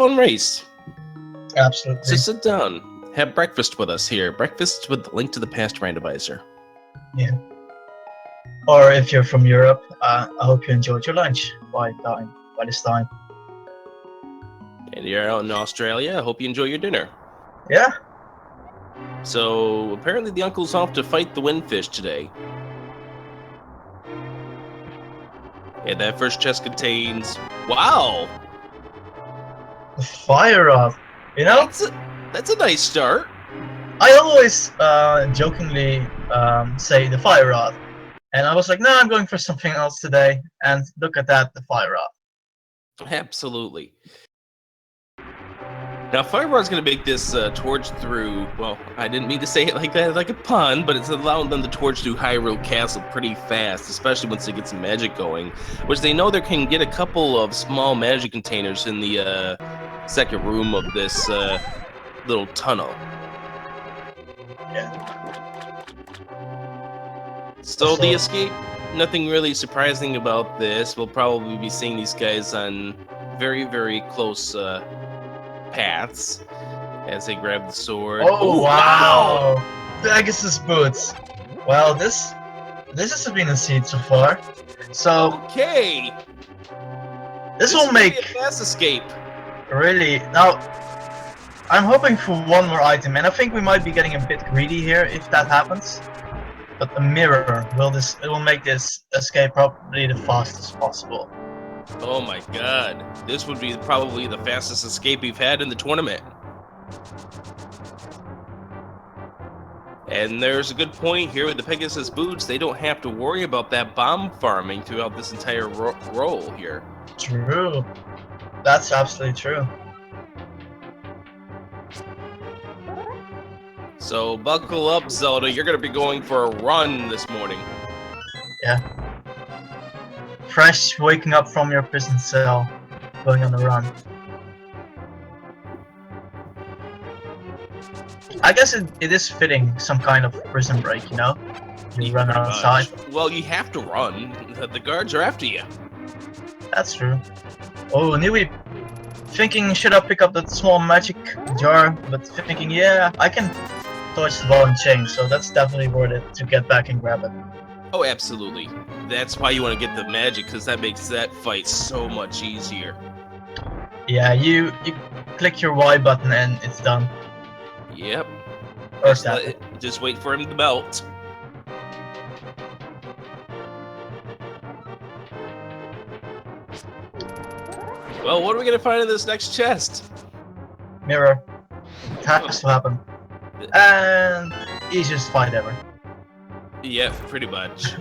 fun race. Absolutely. So sit down, have breakfast with us here. Breakfast with the link to the past randomizer. Yeah. Or if you're from Europe, I hope you enjoyed your lunch by this time. And you're out in Australia, I hope you enjoy your dinner. Yeah. So apparently the uncle's off to fight the windfish today. And that first chest contains... Wow! The fire rod. You know? That's a nice start. I always jokingly say the fire rod. And I was like, no, I'm going for something else today. And look at that, the fire rod. Absolutely. Now, Fire Rod's going to make this torch through, well, I didn't mean to say it like that, like a pun, but it's allowing them to torch through Hyrule Castle pretty fast, especially once they get some magic going, which they know they can get a couple of small magic containers in the second room of this little tunnel. Yeah. So the escape, nothing really surprising about this. We'll probably be seeing these guys on very, very close paths as they grab the sword. Oh, wow! Pegasus boots. Well, this has been a seed so far. So okay, this will make a fast escape. Really now. I'm hoping for one more item, and I think we might be getting a bit greedy here if that happens. But the mirror will make this escape probably the fastest possible. Oh my god, this would be probably the fastest escape we've had in the tournament. And there's a good point here with the Pegasus boots. They don't have to worry about that bomb farming throughout this entire roll here. True. That's absolutely true. So buckle up, Zelda. You're going to be going for a run this morning. Yeah. Fresh waking up from your prison cell, going on a run. I guess it is fitting some kind of prison break, you know? You run outside. Well, you have to run. The guards are after you. That's true. Oh, Newbie thinking, should I pick up that small magic jar? But thinking, yeah, I can dodge the ball and chain, so that's definitely worth it to get back and grab it. Oh, absolutely. That's why you want to get the magic, because that makes that fight so much easier. Yeah, you click your Y button and it's done. Yep. Or just wait for him to melt. Well, what are we going to find in this next chest? Mirror. It has to happen. And easiest fight ever. Yeah, pretty much.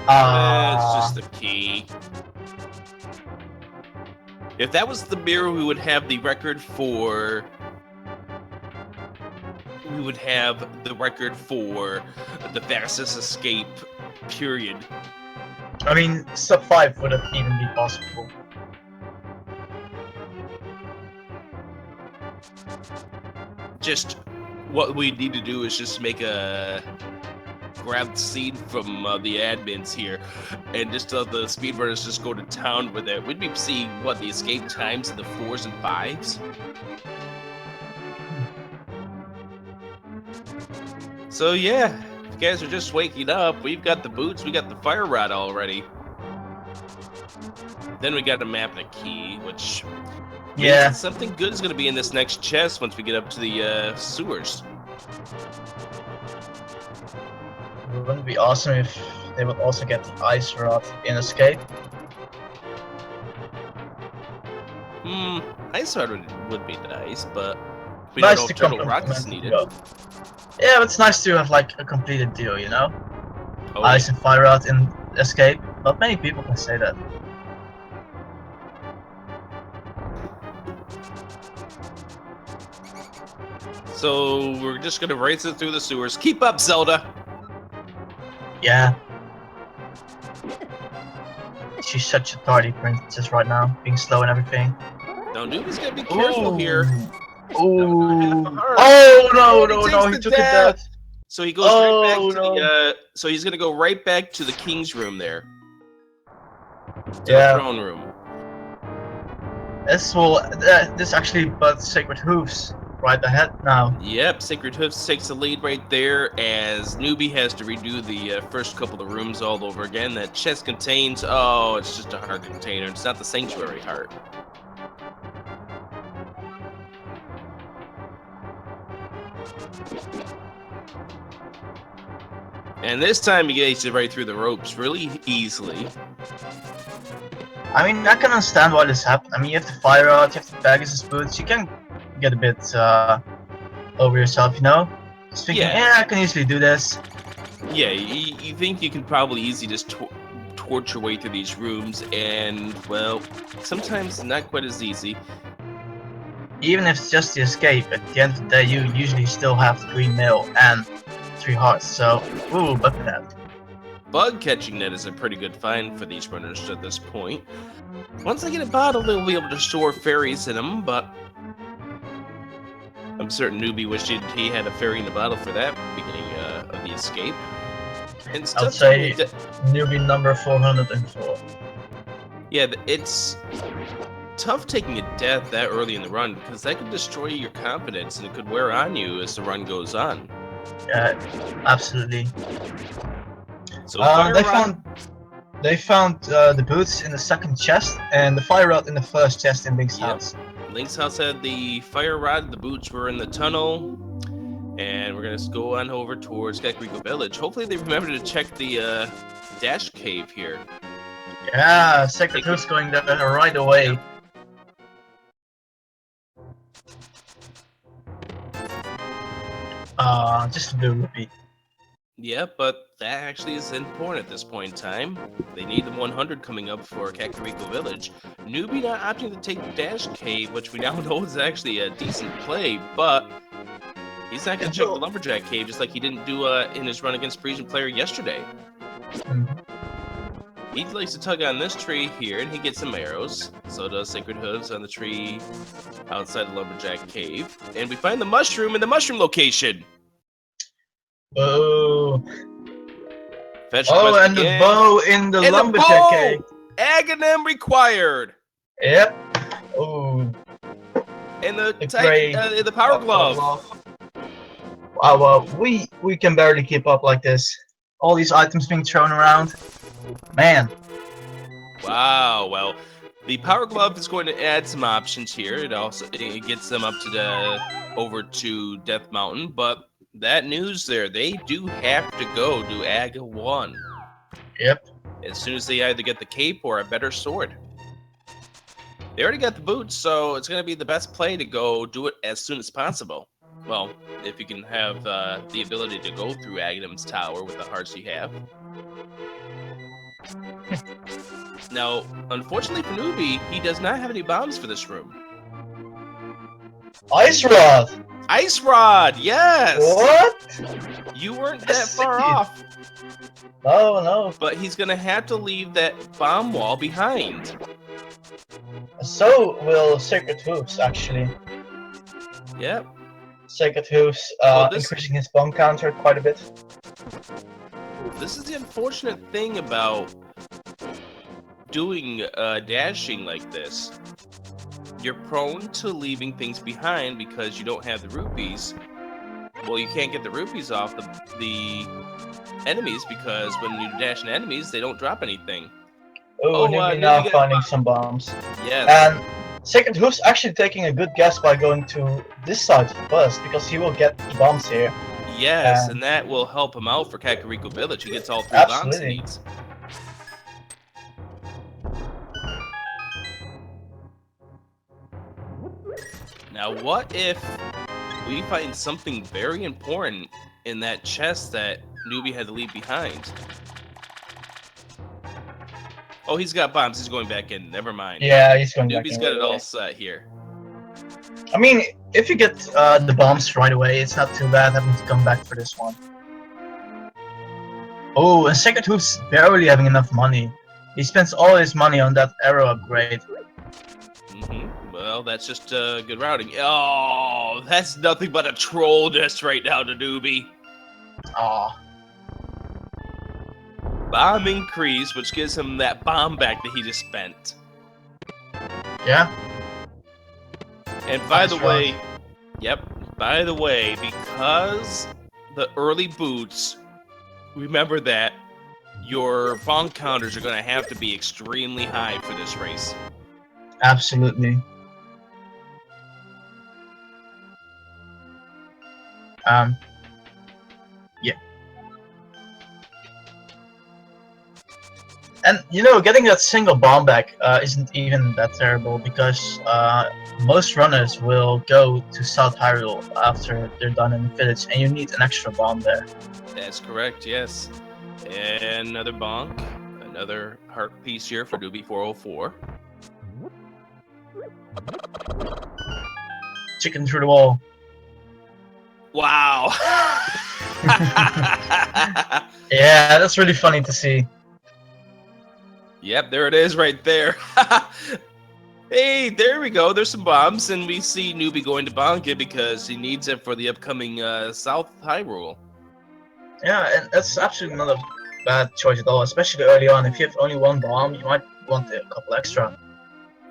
It's just the key. If that was the mirror, we would have the record for... We would have the record for the fastest escape, period. I mean, sub 5 wouldn't even be possible. Just what we need to do is just make a grab seed from the admins here and just let the speedrunners just go to town with it. We'd be seeing what the escape times in the 4s and 5s. So yeah, if you guys are just waking up, we've got the boots, we got the fire rod already. Then we got a map and a key, which means something good is going to be in this next chest once we get up to the sewers. Wouldn't it be awesome if they would also get the ice rod in escape? Ice rod would be nice, but we nice don't know if turtle rock is needed. Yeah, but it's nice to have like a completed deal, you know? Oh, Ice and fire rod in escape. Not many people can say that. So we're just gonna race it through the sewers. Keep up, Zelda! Yeah. She's such a tardy princess right now, being slow and everything. No, Newbie's gonna be careful here. Oh no, he took it down. So he goes right back to the so he's gonna go right back to the king's room there. To the throne room. This actually puts Sacred Hooves right ahead now. Yep, SacredHooves takes the lead right there as Newbie has to redo the first couple of rooms all over again. That chest contains, oh, it's just a heart container. It's not the Sanctuary heart. And this time he gets it right through the ropes really easily. I mean, I can understand why this happened. I mean, you have to fire out, you have to Pegasus boots, you can get a bit over yourself, you know? Just thinking, yeah, I can easily do this. Yeah, you think you can probably easily just torch your way through these rooms, and, well, sometimes not quite as easy. Even if it's just the escape, at the end of the day, you usually still have the green mail and 3 hearts, so, ooh, but that. Bug catching net is a pretty good find for these runners at this point. Once they get a bottle, they'll be able to store fairies in them, but I'm certain Newbie wished he had a fairy in the bottle for that beginning of the escape. I'll say Newbie number 404. Yeah, it's tough taking a death that early in the run because that could destroy your confidence and it could wear on you as the run goes on. Yeah, absolutely. So they found the boots in the second chest and the fire rod in the first chest in Link's house. Link's house had the fire rod, the boots were in the tunnel, and we're gonna go on over towards Kakariko Village. Hopefully they remember to check the dash cave here. Yeah, SacredHooves going there right away. Just a blue rupee. Yeah, but that actually is important at this point in time. They need the 100 coming up for Kakariko Village. Newbie not opting to take Dash Cave, which we now know is actually a decent play, but he's not going to check the Lumberjack Cave just like he didn't do in his run against Parisian Player yesterday. He likes to tug on this tree here, and he gets some arrows. So does SacredHooves on the tree outside the Lumberjack Cave. And we find the mushroom in the mushroom location. Oh. Fetch and the bow in the Lumberjack Cave. Agahnim required. Yep. Oh. And the power glove. Wow, well, we can barely keep up like this. All these items being thrown around. Man. Wow, well, the power glove is going to add some options here. It gets them up to over to Death Mountain, but that news there, they do have to go to Aga 1. Yep. As soon as they either get the cape or a better sword. They already got the boots, so it's going to be the best play to go do it as soon as possible. Well, if you can have the ability to go through Aghanim's tower with the hearts you have. Now, unfortunately for Newbie, he does not have any bombs for this room. Ice Rod! Ice Rod, yes! What? You weren't that far off. No. But he's going to have to leave that bomb wall behind. So will SacredHooves, actually. Yep. SacredHooves increasing his bomb counter quite a bit. This is the unfortunate thing about doing dashing like this. You're prone to leaving things behind because you don't have the rupees. Well, you can't get the rupees off the enemies because when you dash in enemies, they don't drop anything. Newbie now finding some bombs. Yes. And SacredHooves actually taking a good guess by going to this side first because he will get the bombs here. Yes, and that will help him out for Kakariko Village. He gets all 3 bombs he needs. Now, what if we find something very important in that chest that Newbie had to leave behind? Oh, he's got bombs. He's going back in. Never mind. Yeah, he's going back in. Newbie's got it all set here. I mean, if you get the bombs right away, it's not too bad having to come back for this one. Oh, and SacredHooves barely having enough money. He spends all his money on that arrow upgrade. Well, that's just good routing. Oh, that's nothing but a troll nest right now to Newbie. Aw. Bomb increase, which gives him that bomb back that he just spent. Yeah. And by the Nice way, route. yep, by the way, because the early boots, remember that your bonk counters are going to have to be extremely high for this race. Absolutely. Yeah. And you know, getting that single bomb back isn't even that terrible because most runners will go to South Hyrule after they're done in the village, and you need an extra bomb there. That's correct, yes. And another bonk, another heart piece here for Newbie404. Chicken through the wall. Wow. Yeah, that's really funny to see. Yep, there it is right there. Hey, there we go. There's some bombs, and we see Newbie going to bonk it because he needs it for the upcoming South Hyrule. Yeah, and that's absolutely not a bad choice at all, especially early on. If you have only one bomb, you might want a couple extra.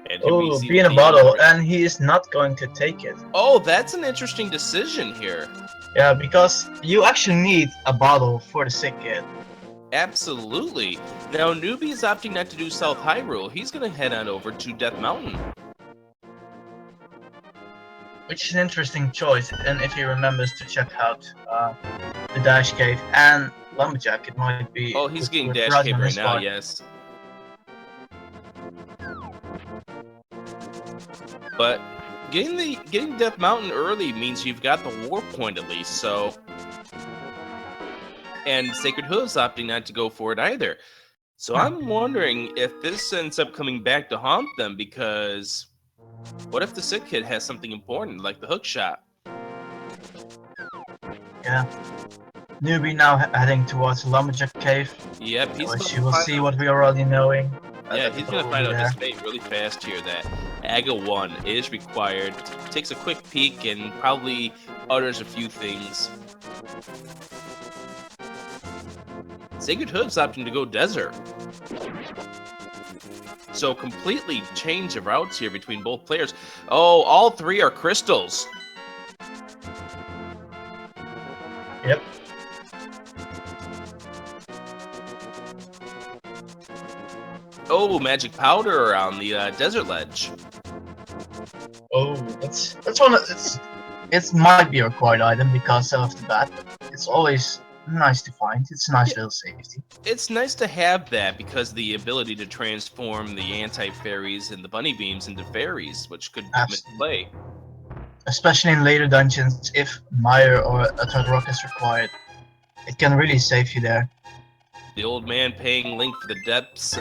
And here we Oh, see be in a the bottle, and he is not going to take it. Oh, that's an interesting decision here. Yeah, because you actually need a bottle for the sick kid. Absolutely. Now, Newbie is opting not to do South Hyrule. He's going to head on over to Death Mountain. Which is an interesting choice, and if he remembers to check out the Dash Cave and Lumberjack, it might be... Oh, he's getting with Dash Horizon Cave on right his now, part. yes. But getting Death Mountain early means you've got the war point at least, so... And SacredHooves opting not to go for it either. So I'm wondering if this ends up coming back to haunt them, because what if the sick kid has something important, like the hook shot? Yeah. Newbie now heading towards the Lumberjack Cave, Yep, he's which going you will to find see out. what we are already knowing. Yeah, that he's the going to boat find will out be his there. fate really fast here, that Aga 1 is required, takes a quick peek, and probably utters a few things. SacredHooves opting to go desert. So completely change of routes here between both players. Oh, all three are crystals. Yep. Oh, magic powder on the desert ledge. Oh, that's one of it might be a required item because of the bat. It's always nice to find. It's a nice little safety. It's nice to have that because the ability to transform the anti-fairies and the bunny beams into fairies, which could come into play. Especially in later dungeons, if Mire or a Third Rock is required, it can really save you there. The old man paying Link for the debts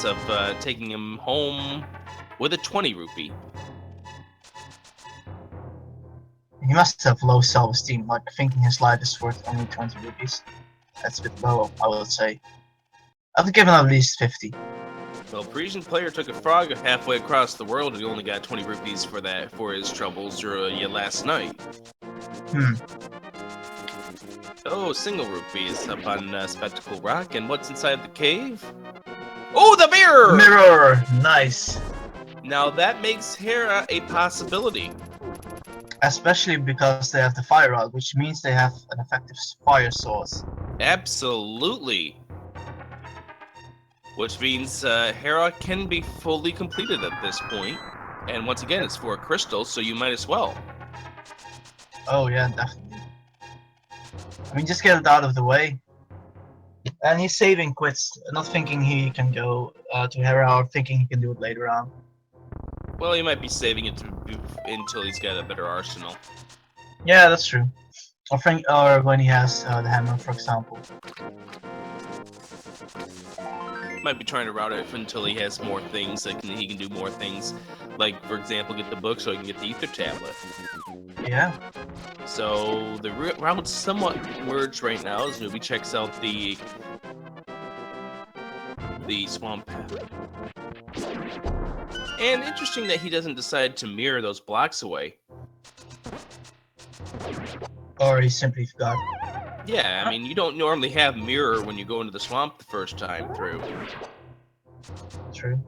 of taking him home with a 20 rupee. He must have low self-esteem, like thinking his life is worth only 20 rupees. That's a bit low, I would say. I've given at least 50. Well, Parisian player took a frog halfway across the world and he only got 20 rupees for his troubles last night. Oh, single rupees up on Spectacle Rock, and what's inside the cave? Oh, the mirror! Mirror! Nice! Now that makes Hera a possibility. Especially because they have the fire rod, which means they have an effective fire source. Absolutely. Which means Hera can be fully completed at this point. And once again, it's for a crystal, so you might as well. Oh yeah, definitely. I mean, just get it out of the way. And he's saving quits, not thinking he can go to Hera or thinking he can do it later on. Well, he might be saving it until he's got a better arsenal. Yeah, that's true. Or when he has the hammer, for example. Might be trying to route it until he has more things that he can do more things. Like, for example, get the book so he can get the ether tablet. Yeah. So the routes somewhat merge right now as Newbie checks out the swamp path. And interesting that he doesn't decide to mirror those blocks away. Or he simply forgot. Yeah, I mean, you don't normally have mirror when you go into the swamp the first time through. True.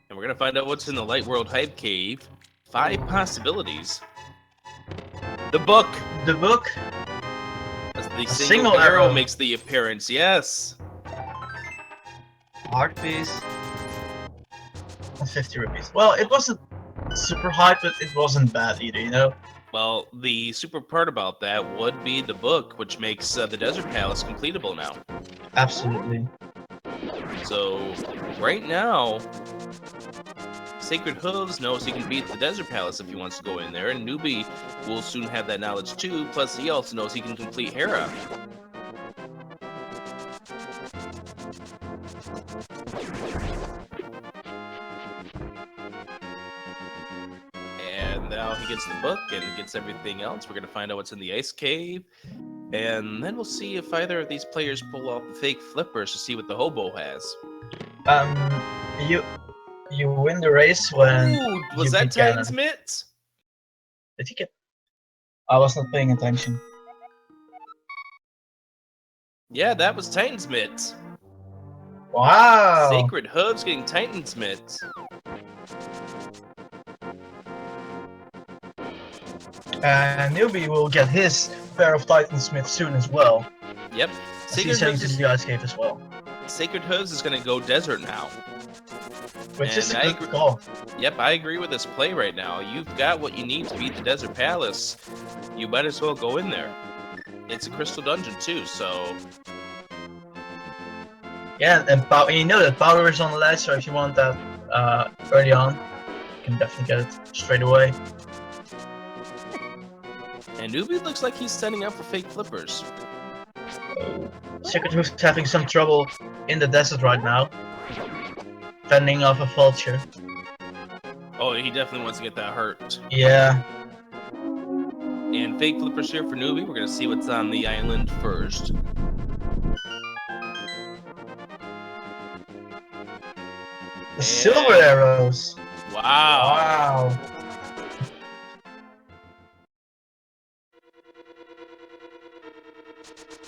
And we're gonna find out what's in the Light World Hype Cave. 5 possibilities. The book. The book. The A single single arrow arrow. makes the appearance. Yes. Art piece. And 50 rupees. Well, it wasn't super hype, but it wasn't bad either, you know? Well, the super part about that would be the book, which makes the Desert Palace completable now. Absolutely. So, right now, SacredHooves knows he can beat the Desert Palace if he wants to go in there, and Newbie will soon have that knowledge too, plus he also knows he can complete Hera. And now he gets the book and gets everything else. We're going to find out what's in the Ice Cave, and then we'll see if either of these players pull out the fake flippers to see what the hobo has. You win the race when Ooh, was you that beat Ganon. Titan's Mitt? Did he get? I was not paying attention. Yeah, that was Titan's Mitt. Wow. SacredHooves getting Titan's Mitt. And Newbie will get his pair of Titan Smiths soon as well. Yep. As he's heading to the Ice Cave as well. SacredHooves is going to go desert now. Which is And a good call. Yep, I agree with this play right now. You've got what you need to beat the Desert Palace. You might as well go in there. It's a crystal dungeon too, so... Yeah, and you know that power is on the ledge, so if you want that early on, you can definitely get it straight away. And Newbie looks like he's setting up for fake flippers. SacredHooves is having some trouble in the desert right now. Fending off a vulture. Oh, he definitely wants to get that hurt. Yeah. And fake flippers here for Newbie. We're going to see what's on the island first. The silver arrows. Wow. Wow.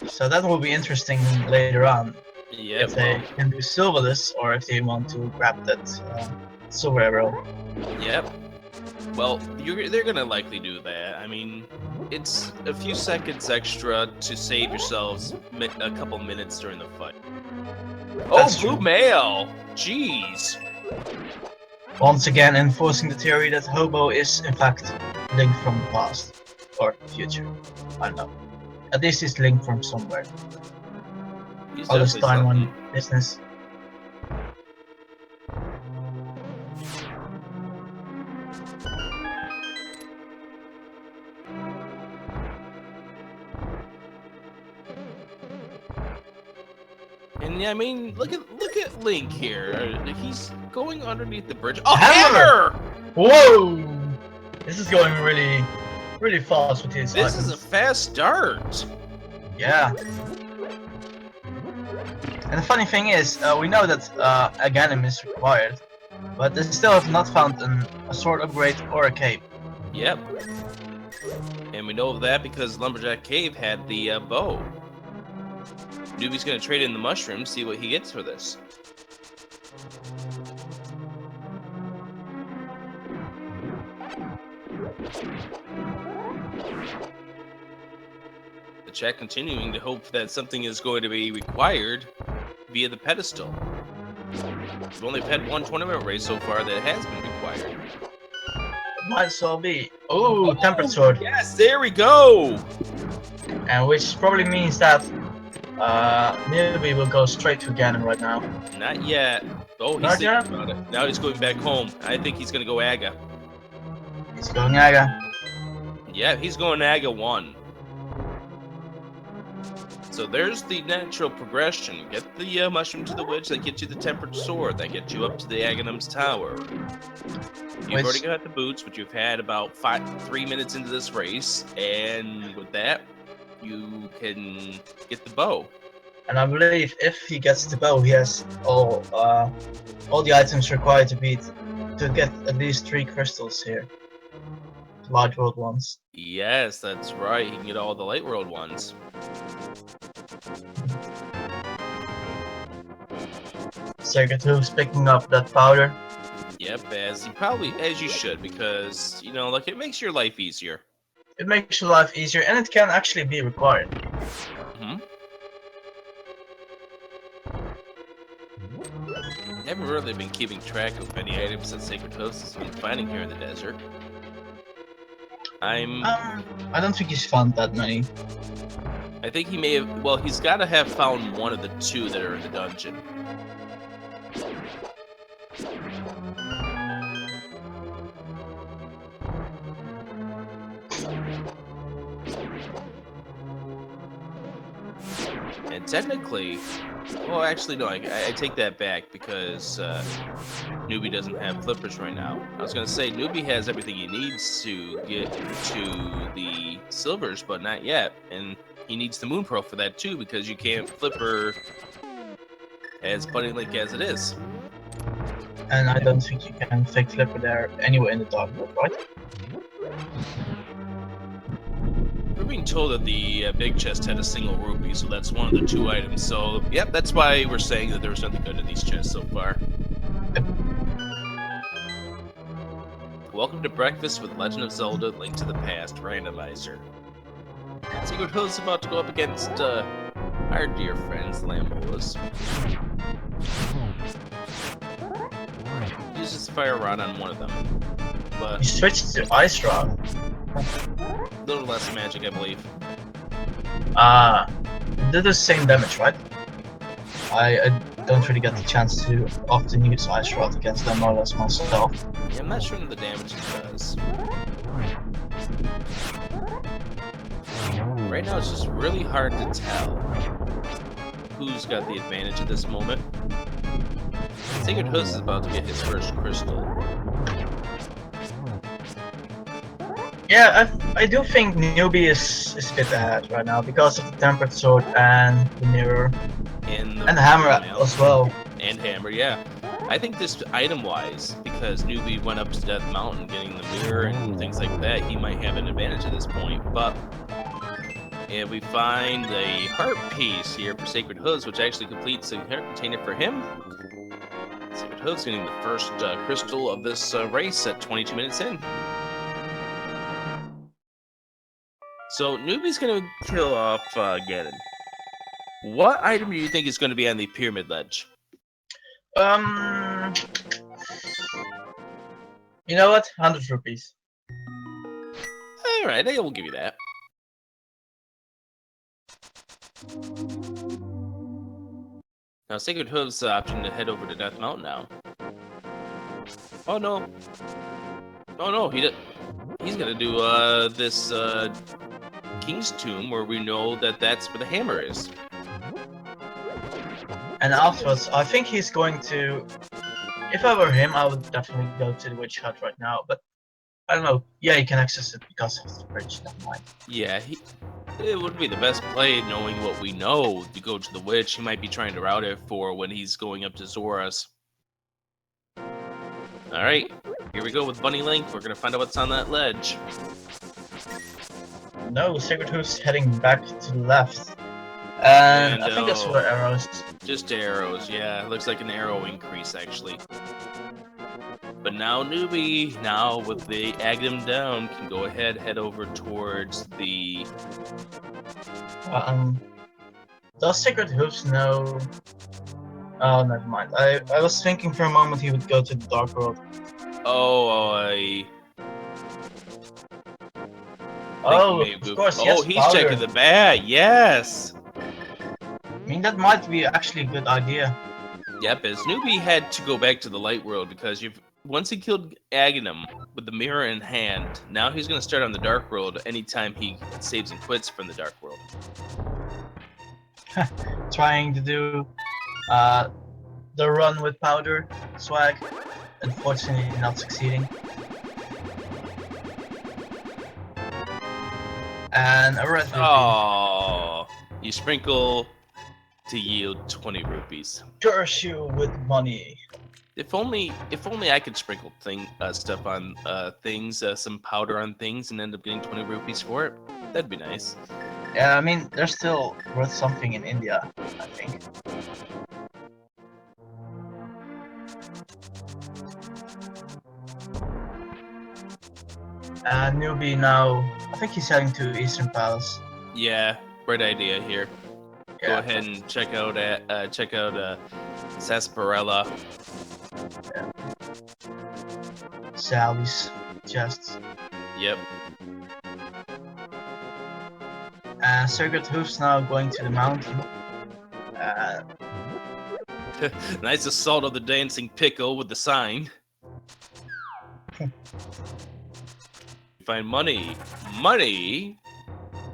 So that will be interesting later on. Yeah, If they can do silverless or if they want to grab that silver arrow. Yep. Well, they're gonna likely do that. I mean, it's a few seconds extra to save yourselves a couple minutes during the fight. That's Blue true. mail! Jeez. Once again enforcing the theory that Hobo is in fact linked from the past. Or future. I don't know. At least it's linked from somewhere. He's All this definitely time something. on business. And yeah, I mean, look at Link here. He's going underneath the bridge. Oh, Hammer! hammer! Whoa! This is going really fast with his This items. is a fast start. Yeah. And the funny thing is, we know that Agahnim is required, but they still have not found a sword upgrade or a cape. Yep. And we know of that because Lumberjack Cave had the bow. Newbie's gonna trade in the mushroom, see what he gets for this. The chat continuing to hope that something is going to be required via the pedestal. We've only had one tournament race so far that has been required. It might as well be. Oh, tempered sword. Yes, there we go! And which probably means that Newbie will go straight to Ganon right now. Not yet. Oh, he's Not thinking yet? about it. Now he's going back home. I think he's gonna go Aga. He's going Aga. Yeah, he's going Aga 1. So there's the natural progression. Get the mushroom to the witch, that gets you the tempered sword, that gets you up to the Aghanim's tower. You've already got the boots, but you've had about 3 minutes into this race, and with that, you can get the bow. And I believe if he gets the bow, he has all the items required to get at least 3 crystals here. Large world ones. Yes, that's right. He can get all the light world ones. SacredHooves picking up that powder. Yep, as you should, because you know, like it makes your life easier. It makes your life easier, and it can actually be required. Hmm. Haven't really been keeping track of any items that SacredHooves has been finding here in the desert. I don't think he's found that many. I think he may have. Well, he's got to have found one of the two that are in the dungeon. And technically, well, actually, no, I take that back because Newbie doesn't have flippers right now. I was going to say Newbie has everything he needs to get to the silvers, but not yet. And he needs the moon pearl for that too, because you can't flipper as Bunny Link as it is. And I don't think you can fake flipper there anywhere in the dark world, right? We're being told that the big chest had a single rupee, so that's one of the two items. So, yep, that's why we're saying that there was nothing good in these chests so far. Welcome to Breakfast with Legend of Zelda: Link to the Past Randomizer. SacredHooves is about to go up against our dear friends, Lambolas. Uses Fire Rod on one of them, but You switched to Ice Rod. a little less magic, I believe. Did the same damage, right? I don't really get the chance to often use Ice Rod against them more or less myself. Yeah, I'm not sure what the damage it does. Right now, it's just really hard to tell who's got the advantage at this moment. SacredHooves is about to get his first crystal. Yeah, I do think Newbie is a bit ahead right now because of the Tempered Sword and the Mirror. And Hammer as well. And Hammer, yeah. I think this item-wise, because Newbie went up to Death Mountain getting the mirror and things like that, he might have an advantage at this point. But and we find a heart piece here for SacredHooves, which actually completes a heart container for him. SacredHooves getting the first crystal of this race at 22 minutes in. So Newbie's going to kill off Ganon. What item do you think is going to be on the pyramid ledge? You know what? 100 rupees. All right, I will give you that. Now, SacredHooves' option to head over to Death Mountain now. Oh no! Oh no! He's gonna do this King's Tomb, where we know that that's where the hammer is. And afterwards, I think he's going to. If I were him, I would definitely go to the Witch Hut right now. But I don't know. Yeah, you can access it because of the bridge. Never mind. Yeah, it would be the best play, knowing what we know, to go to the witch. He might be trying to route it for when he's going up to Zora's. Alright, here we go with Bunny Link. We're going to find out what's on that ledge. No, SacredHooves heading back to the left. And I think that's where arrows. Just arrows, yeah. Looks like an arrow increase, actually. But now Newbie, now with the Agahnim down, can go ahead, head over towards the... Does SacredHooves know... Oh, never mind. I was thinking for a moment he would go to the Dark World. Of course, yes, he's powder. Checking the bat, yes! I mean, that might be actually a good idea. Yep, as Newbie had to go back to the Light World because once he killed Agahnim with the mirror in hand, now he's going to start on the Dark World anytime he saves and quits from the Dark World. Trying to do the run with powder swag, unfortunately not succeeding. And a red rupee. Oh, you sprinkle to yield 20 rupees. Curse you with money. If only I could sprinkle stuff on things, some powder on things, and end up getting 20 rupees for it. That'd be nice. Yeah, I mean, they're still worth something in India, I think. Newbie now, I think he's heading to Eastern Palace. Yeah, great idea here. Yeah. Go ahead and check out Sarsaparilla. Yeah. Sally's chests. Yep. SacredHooves now going to the mountain. Nice assault of the dancing pickle with the sign. Find money, money,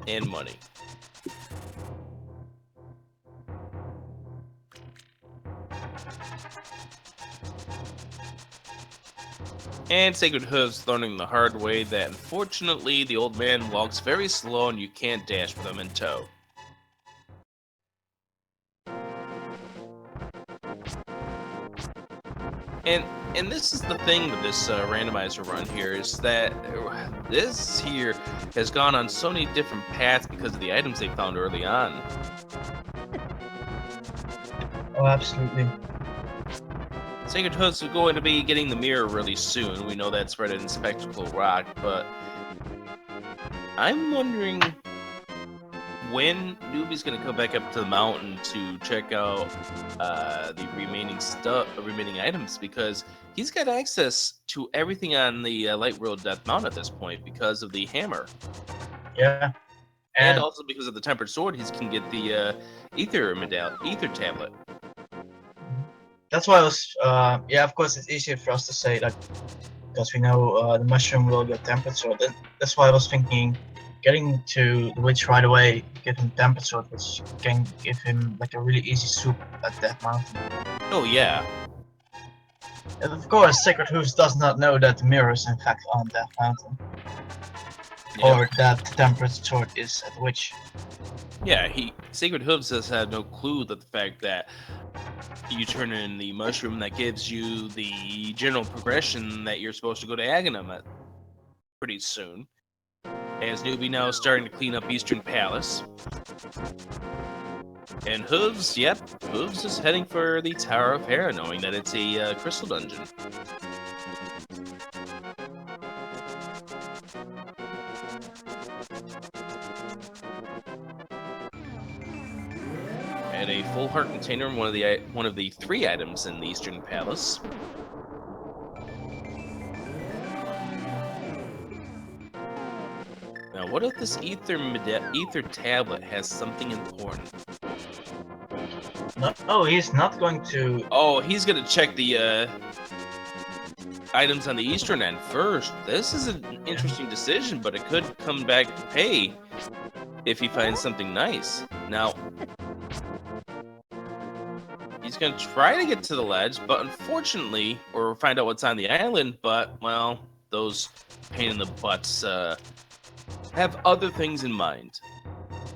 and money. And SacredHooves learning the hard way that unfortunately the old man walks very slow and you can't dash with him in tow. And this is the thing with this randomizer run here, is that this here has gone on so many different paths because of the items they found early on. Oh, absolutely. SacredHooves are going to be getting the mirror really soon. We know that's right in Spectacle Rock, but I'm wondering when Newbie's going to come back up to the mountain to check out the remaining items, because he's got access to everything on the Light World Death Mountain at this point because of the hammer. Yeah. And also because of the Tempered Sword, he can get the Ether Tablet. That's why I was, yeah, of course it's easier for us to say that because we know the mushroom will get Tempered Sword. That's why I was thinking getting to the witch right away, give him Tempered Sword, which can give him like a really easy soup at Death Mountain. Oh yeah. And of course, SacredHooves does not know that the mirror is in fact on Death Mountain. Yep. Or that the Tempered Sword is at the witch. Yeah, SacredHooves has had no clue that the fact that you turn in the mushroom that gives you the general progression that you're supposed to go to Agahnim at pretty soon. As Newbie now is starting to clean up Eastern Palace. And Hooves, yep, Hooves is heading for the Tower of Hera, knowing that it's a crystal dungeon. And a full heart container, one of the 3 items in the Eastern Palace. Now, what if this ether tablet has something important? No, he's not going to. Oh, he's gonna check the items on the eastern end first. This is an interesting decision, but it could come back to pay if he finds something nice. Now, he's gonna try to get to the ledge, but unfortunately, or find out what's on the island, but, well, those pain in the butts have other things in mind.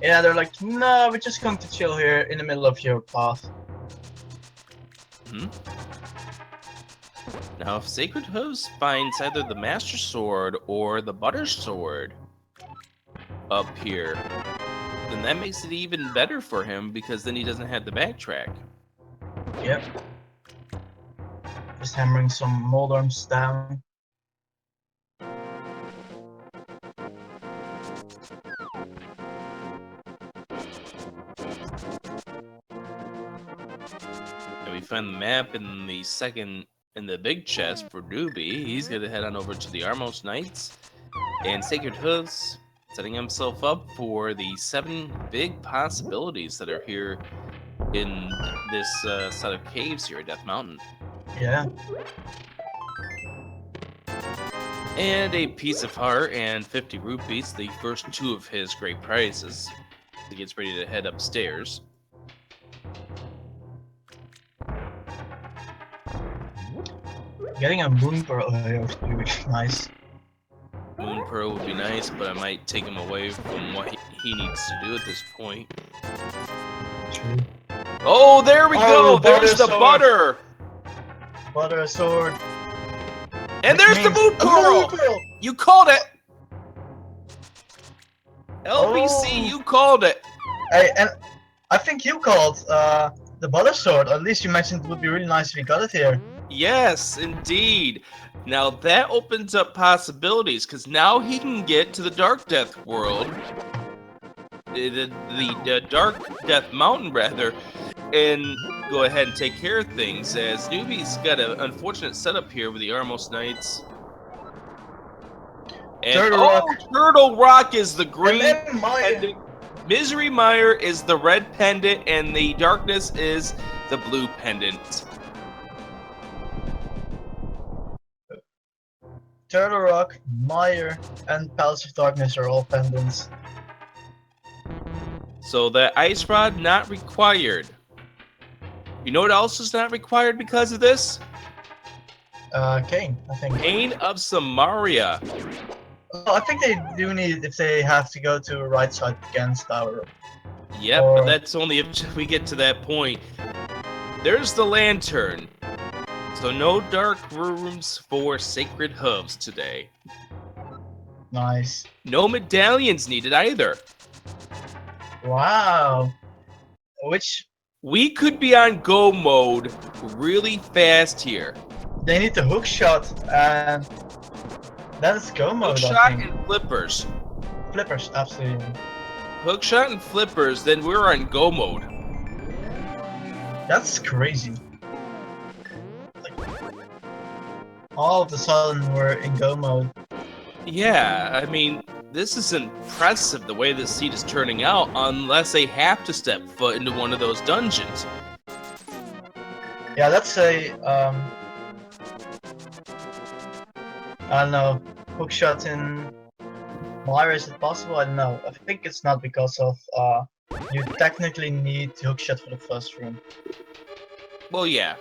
Yeah, they're like, no, we're just going to chill here in the middle of your path. Now, if SacredHooves finds either the Master Sword or the Butter Sword up here, then that makes it even better for him, because then he doesn't have to backtrack. Yep. Just hammering some mold arms down. And we find the map in the big chest for Newbie. He's gonna head on over to the Armos Knights, and SacredHooves setting himself up for the 7 big possibilities that are here in this set of caves here at Death Mountain. Yeah. And a piece of heart and 50 rupees, the first 2 of his great prizes. He gets ready to head upstairs. Getting a moon pearl here would be really nice. Moon Pearl would be nice, but I might take him away from what he needs to do at this point. True. Oh, there we go! There's the butter! Butter sword. And there's the Moon Pearl! You called it! LBC, you called it! Hey, and I think you called the butter sword. At least you mentioned it would be really nice if we got it here. Yes, indeed. Now that opens up possibilities, because now he can get to the Dark Death world, the Dark Death Mountain, rather, and go ahead and take care of things, as Newbie's got an unfortunate setup here with the Armos Knights. And Turtle Rock is the green pendant. Misery Mire is the red pendant, and the Darkness is the blue pendant. Turtle Rock, Mire, and Palace of Darkness are all pendants. So the Ice Rod not required. You know what else is not required because of this? Kane, I think. Kane of Samaria. Oh, I think they do need it if they have to go to a right side against our. Yep, but that's only if we get to that point. There's the lantern. So no dark rooms for Sacred Hooves today. Nice. No medallions needed either. Wow. Which... We could be on go mode really fast here. They need the hook shot, and that's go mode. Hook shot and flippers. Flippers, absolutely. Hook shot and flippers, then we're on go mode. That's crazy. Like, all of a sudden we're in go mode. Yeah, I mean, this is impressive the way this seed is turning out, unless they have to step foot into one of those dungeons. Yeah, let's say, I don't know, hook shot in Mire, is it possible? I don't know. I think it's not because of, you technically need the hook shot for the first room. Well, yeah.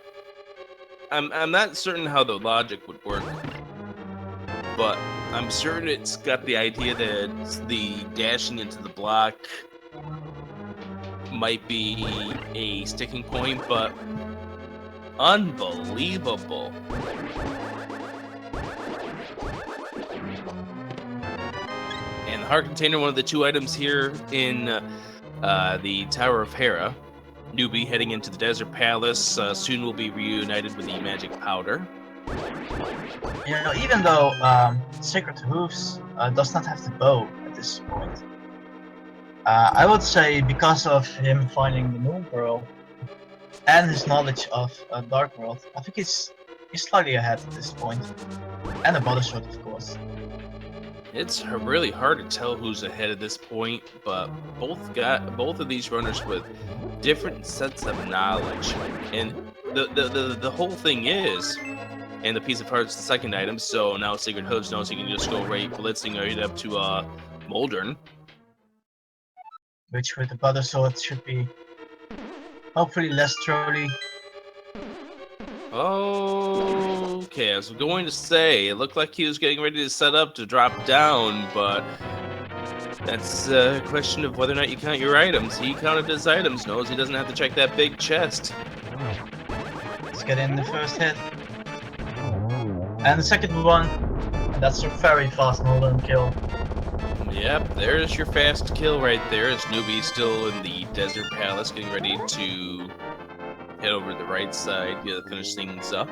I'm not certain how the logic would work, but I'm certain it's got the idea that the dashing into the block might be a sticking point, but unbelievable. And the heart container, one of the two items here in the Tower of Hera. Newbie heading into the Desert Palace, soon will be reunited with the magic powder. You know, even though SacredHooves does not have the bow at this point, I would say because of him finding the Moon Pearl and his knowledge of Dark World, I think he's slightly ahead at this point. And a bottle shot, of course. It's really hard to tell who's ahead at this point, but both of these runners with different sets of knowledge. And the whole thing is, and the piece of heart's the second item, so now SacredHooves knows he can just go right blitzing right up to Moldern. Which with the butter sword should be hopefully less trolly. Okay, I was going to say, it looked like he was getting ready to set up to drop down, but that's a question of whether or not you count your items. He counted his items, knows he doesn't have to check that big chest. Let's get in the first hit. And the second one, and that's a very fast Moldern kill. Yep, there's your fast kill right there, as Newbie's still in the Desert Palace, getting ready to head over to the right side, finish things up.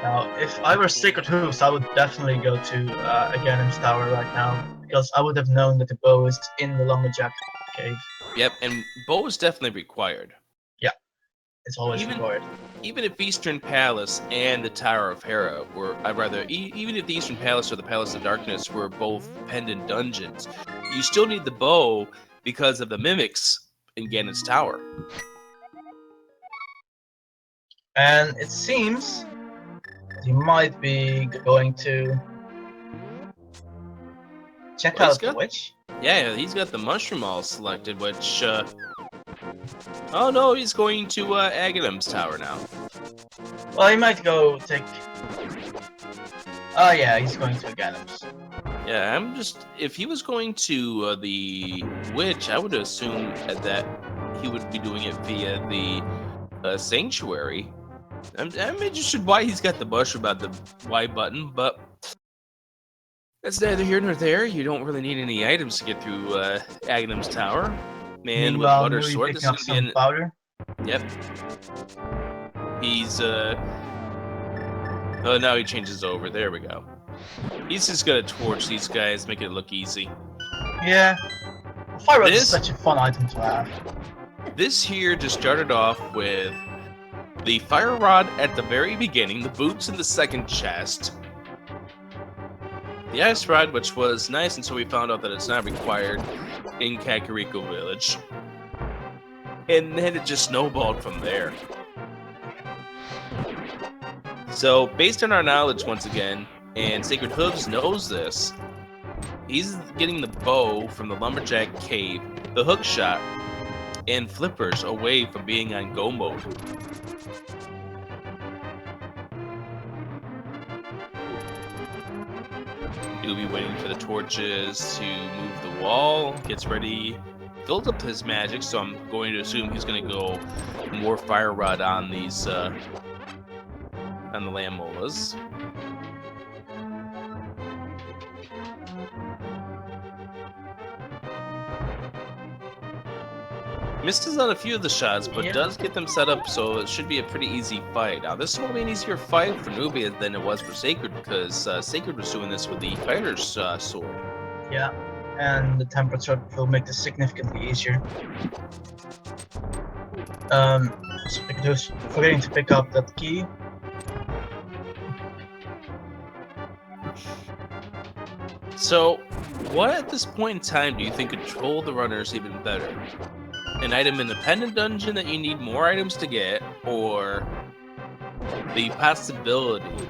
Now, if I were SacredHooves, I would definitely go to Agahnim Tower right now, because I would have known that the bow is in the Lumberjack cave. Yep, and bow is definitely required. Yeah, it's always required. Even if Eastern Palace and the Tower of Hera were, even if the Eastern Palace or the Palace of Darkness were both pendant dungeons, you still need the bow because of the mimics in Ganon's Tower. And it seems he might be going to check out the witch. Yeah, he's got the mushroom all selected, which oh no, he's going to Agahnim's Tower now. Well, he might go take... Oh yeah, he's going to Agahnim's. Yeah, if he was going to the witch, I would assume that he would be doing it via the sanctuary. I'm interested why he's got the mushroom about the Y button, but that's neither here nor there. You don't really need any items to get through Aghanim's Tower. Man with butter sword. This is gonna be powder. Yep. He's Oh, now he changes over. There we go. He's just gonna torch these guys, make it look easy. Yeah. Fire rod is This- such a fun item to have. This here just started off with the fire rod at the very beginning, the boots in the second chest, the ice rod, which was nice until we found out that it's not required in Kakariko Village. And then it just snowballed from there. So, based on our knowledge once again, and SacredHooves knows this, he's getting the bow from the Lumberjack Cave, the hook shot, and flippers away from being on go mode. Newbie waiting for the torches to move the wall, gets ready, builds up his magic, so I'm going to assume he's going to go more fire rod on these, on the Lamolas. Misses on a few of the shots, but does get them set up, so it should be a pretty easy fight. Now, this will be an easier fight for Newbie than it was for Sacred, because Sacred was doing this with the fighter's sword. Yeah, and the temperature will make this significantly easier. So I just forgetting to pick up that key. So, what at this point in time do you think control the runners even better? An item independent dungeon that you need more items to get, or the possibility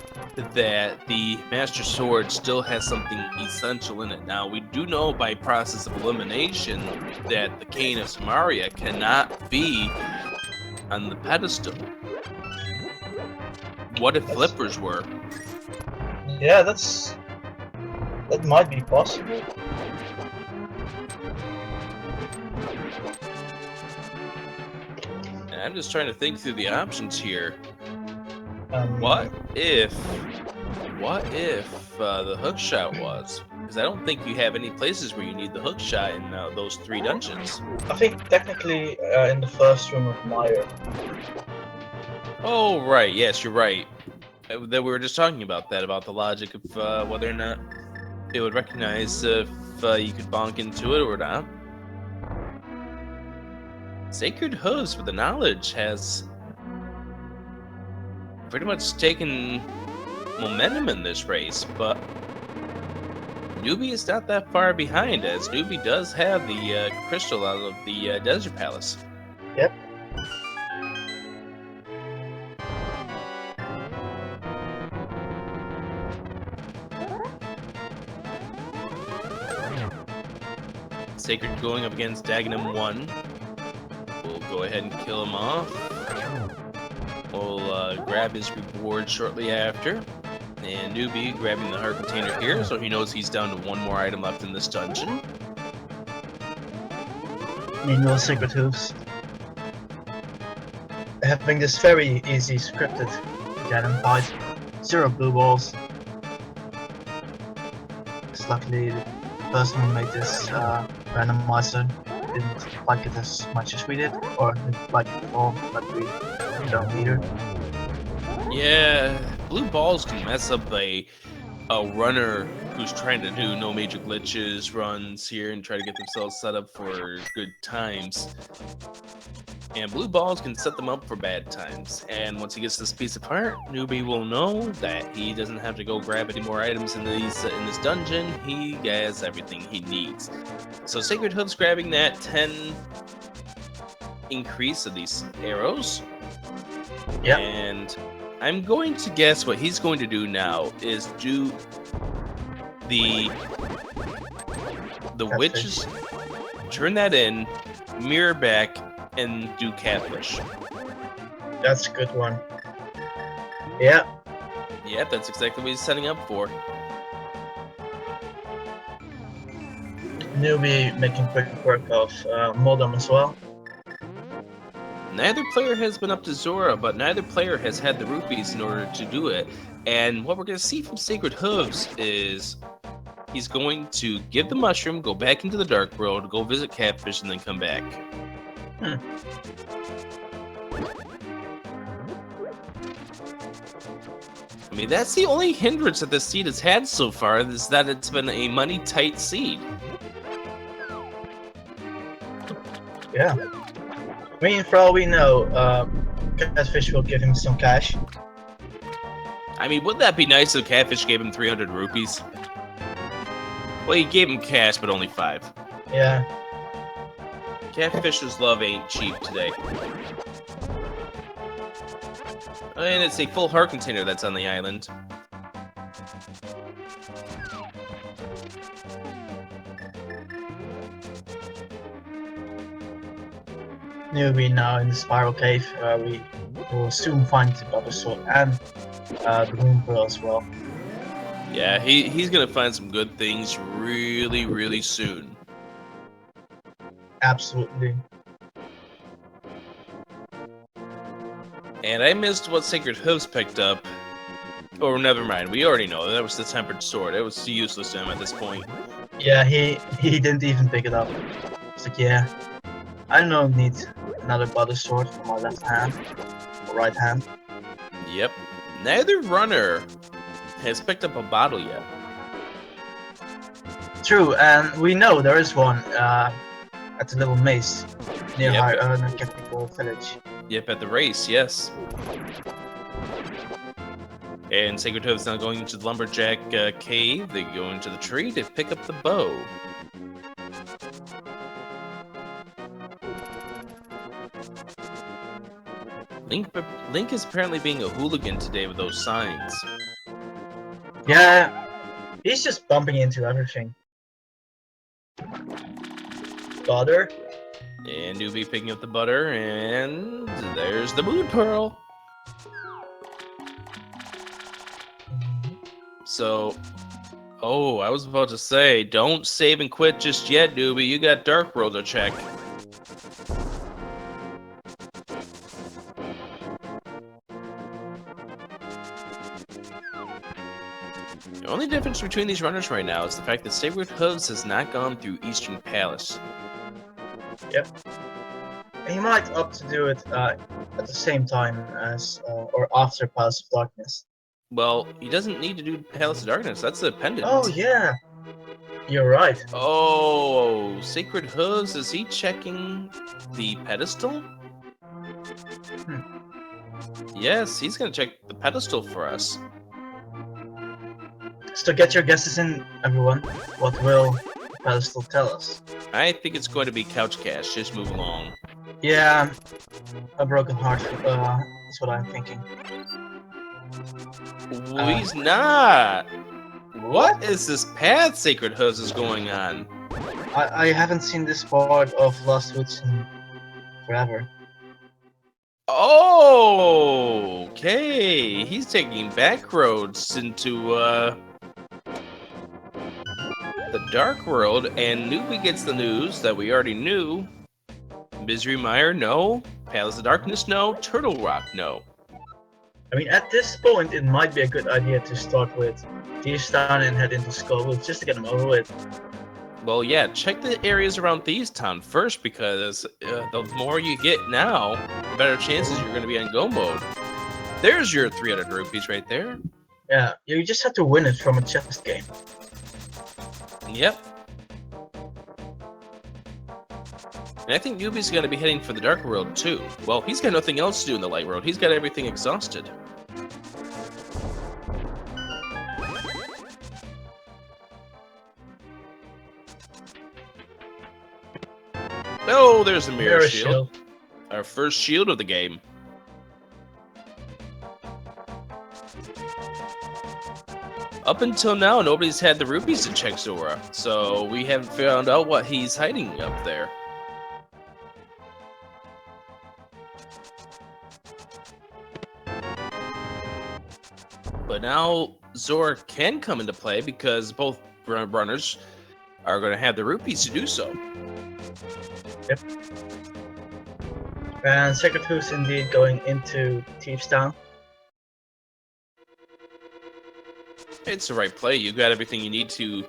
that the Master Sword still has something essential in it? Now, we do know by process of elimination that the Cane of Samaria cannot be on the pedestal. What if flippers were? Yeah, that might be possible. And I'm just trying to think through the options here. What if the hook shot was? Because I don't think you have any places where you need the hook shot in those 3 dungeons. I think technically in the first room of Meyer. Oh, right. Yes, you're right. That we were just talking about that, about the logic of whether or not it would recognize if you could bonk into it or not. SacredHooves, with the knowledge, has pretty much taken momentum in this race, but Newbie is not that far behind, as Newbie does have the crystal out of the Desert Palace. Yep. Sacred going up against Agahnim 1. We'll go ahead and kill him off. We'll grab his reward shortly after. And Newbie grabbing the heart container here, so he knows he's down to 1 more item left in this dungeon. Meanwhile, SacredHooves having this very easy scripted Ganon fight. 0 blue balls. Because luckily the person who made this randomizer didn't like it as much as we did, or didn't like it at all, but we don't either. Yeah, blue balls can mess up a runner who's trying to do no major glitches runs here and try to get themselves set up for good times. And blue balls can set them up for bad times. And once he gets this piece of heart, Newbie will know that he doesn't have to go grab any more items in this dungeon. He has everything he needs. So SacredHooves grabbing that 10 increase of these arrows. Yeah. And I'm going to guess what he's going to do now is do the witches, turn that in, mirror back, and do catfish. That's a good one. Yeah. Yep, that's exactly what he's setting up for. Newbie making quick work of Modem as well. Neither player has been up to Zora, but neither player has had the rupees in order to do it. And what we're going to see from SacredHooves is he's going to give the mushroom, go back into the Dark World, go visit Catfish, and then come back. I mean, that's the only hindrance that this seed has had so far, is that it's been a money-tight seed. Yeah. I mean, for all we know, Catfish will give him some cash. I mean, wouldn't that be nice if Catfish gave him 300 rupees? Well, he gave him cash, but only 5. Yeah. Catfish's love ain't cheap today. And it's a full heart container that's on the island. Newbie now in the spiral cave. We will soon find the Butter Sword and the Moon Pearl as well. Yeah, he's gonna find some good things really, really soon. Absolutely. And I missed what SacredHooves picked up. Oh, never mind. We already know. That was the Tempered Sword. It was useless to him at this point. Yeah, he didn't even pick it up. It's like, yeah, I don't need another Butter Sword for my left hand or right hand. Yep. Neither runner has picked up a bottle yet. True, and we know there is one at the little maze near Yep. Kakariko village. Yep, at the race, yes. And SacredHooves now going into the lumberjack cave. They go into the tree to pick up the bow. Link is apparently being a hooligan today with those signs. Yeah, he's just bumping into everything. Butter. And Newbie picking up the butter, and there's the Moon Pearl. So, oh, I was about to say, don't save and quit just yet, Newbie. You got Dark World to check. The only difference between these runners right now is the fact that SacredHooves has not gone through Eastern Palace. Yep. He might opt to do it at the same time as or after Palace of Darkness. Well, he doesn't need to do Palace of Darkness. That's the pendant. Oh yeah, you're right. Oh, SacredHooves, is he checking the pedestal? Yes, he's gonna check the pedestal for us. So get your guesses in, everyone. What will the pedestal tell us? I think it's going to be Couch Cash. Just move along. Yeah, a broken heart. That's what I'm thinking. He's not. What is this path SacredHooves is going on? I haven't seen this part of Lost Woods in forever. Oh, okay. He's taking back roads into the Dark World, and Newbie gets the news that we already knew. Misery Mire, no. Palace of Darkness, no. Turtle Rock, no. I mean, at this point, it might be a good idea to start with Thieves Town and head into Skullwood just to get them over with. Well, yeah, check the areas around Thieves Town first, because the more you get now, the better chances you're going to be on go mode. There's your 300 rupees right there. Yeah, you just have to win it from a chess game. Yep. And I think Newbie's going to be heading for the Dark World too. Well, he's got nothing else to do in the Light World. He's got everything exhausted. Oh, there's the Mirror Shield. Our first shield of the game. Up until now, nobody's had the rupees to check Zora, so we haven't found out what he's hiding up there. But now Zora can come into play because both runners are going to have the rupees to do so. Yep. And SacredHooves indeed going into Thieves Town. It's the right play. You got everything you need to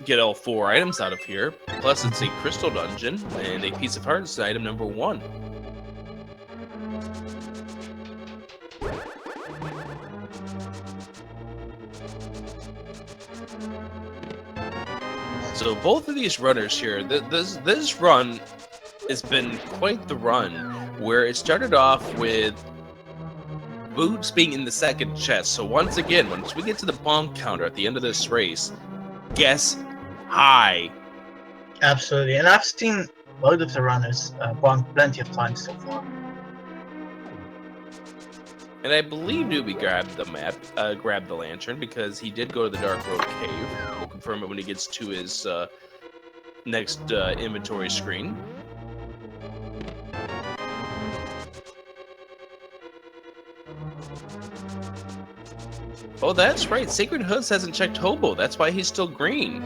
get all 4 items out of here. Plus, it's a crystal dungeon and a piece of heart is item number 1. So both of these runners here, this run has been quite the run, where it started off with Boots being in the second chest. So once again, once we get to the bonk counter at the end of this race, guess high. Absolutely, and I've seen both of the runners bonk plenty of times so far. And I believe Newbie grabbed the map, grabbed the lantern, because he did go to the Dark Road Cave. We'll confirm it when he gets to his next inventory screen. Oh, that's right. SacredHooves hasn't checked Hobo. That's why he's still green.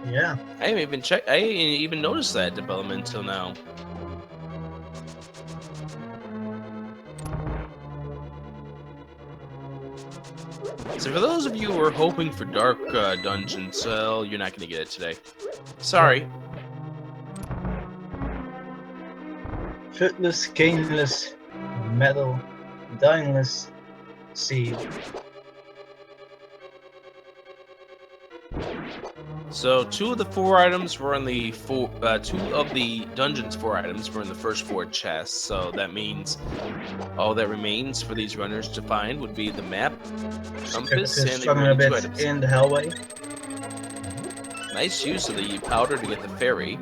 Yeah. I didn't even notice that development until now. So for those of you who are hoping for dark dungeons, well, you're not going to get it today. Sorry. Footless, gainless, metal, dyingless, seed. So two of the 4 items were in the two of the dungeon's 4 items were in the first 4 chests. So that means all that remains for these runners to find would be the map, compass, and the struggling a remaining 2 bit items. in the hellway. Nice use of the powder to get the ferry.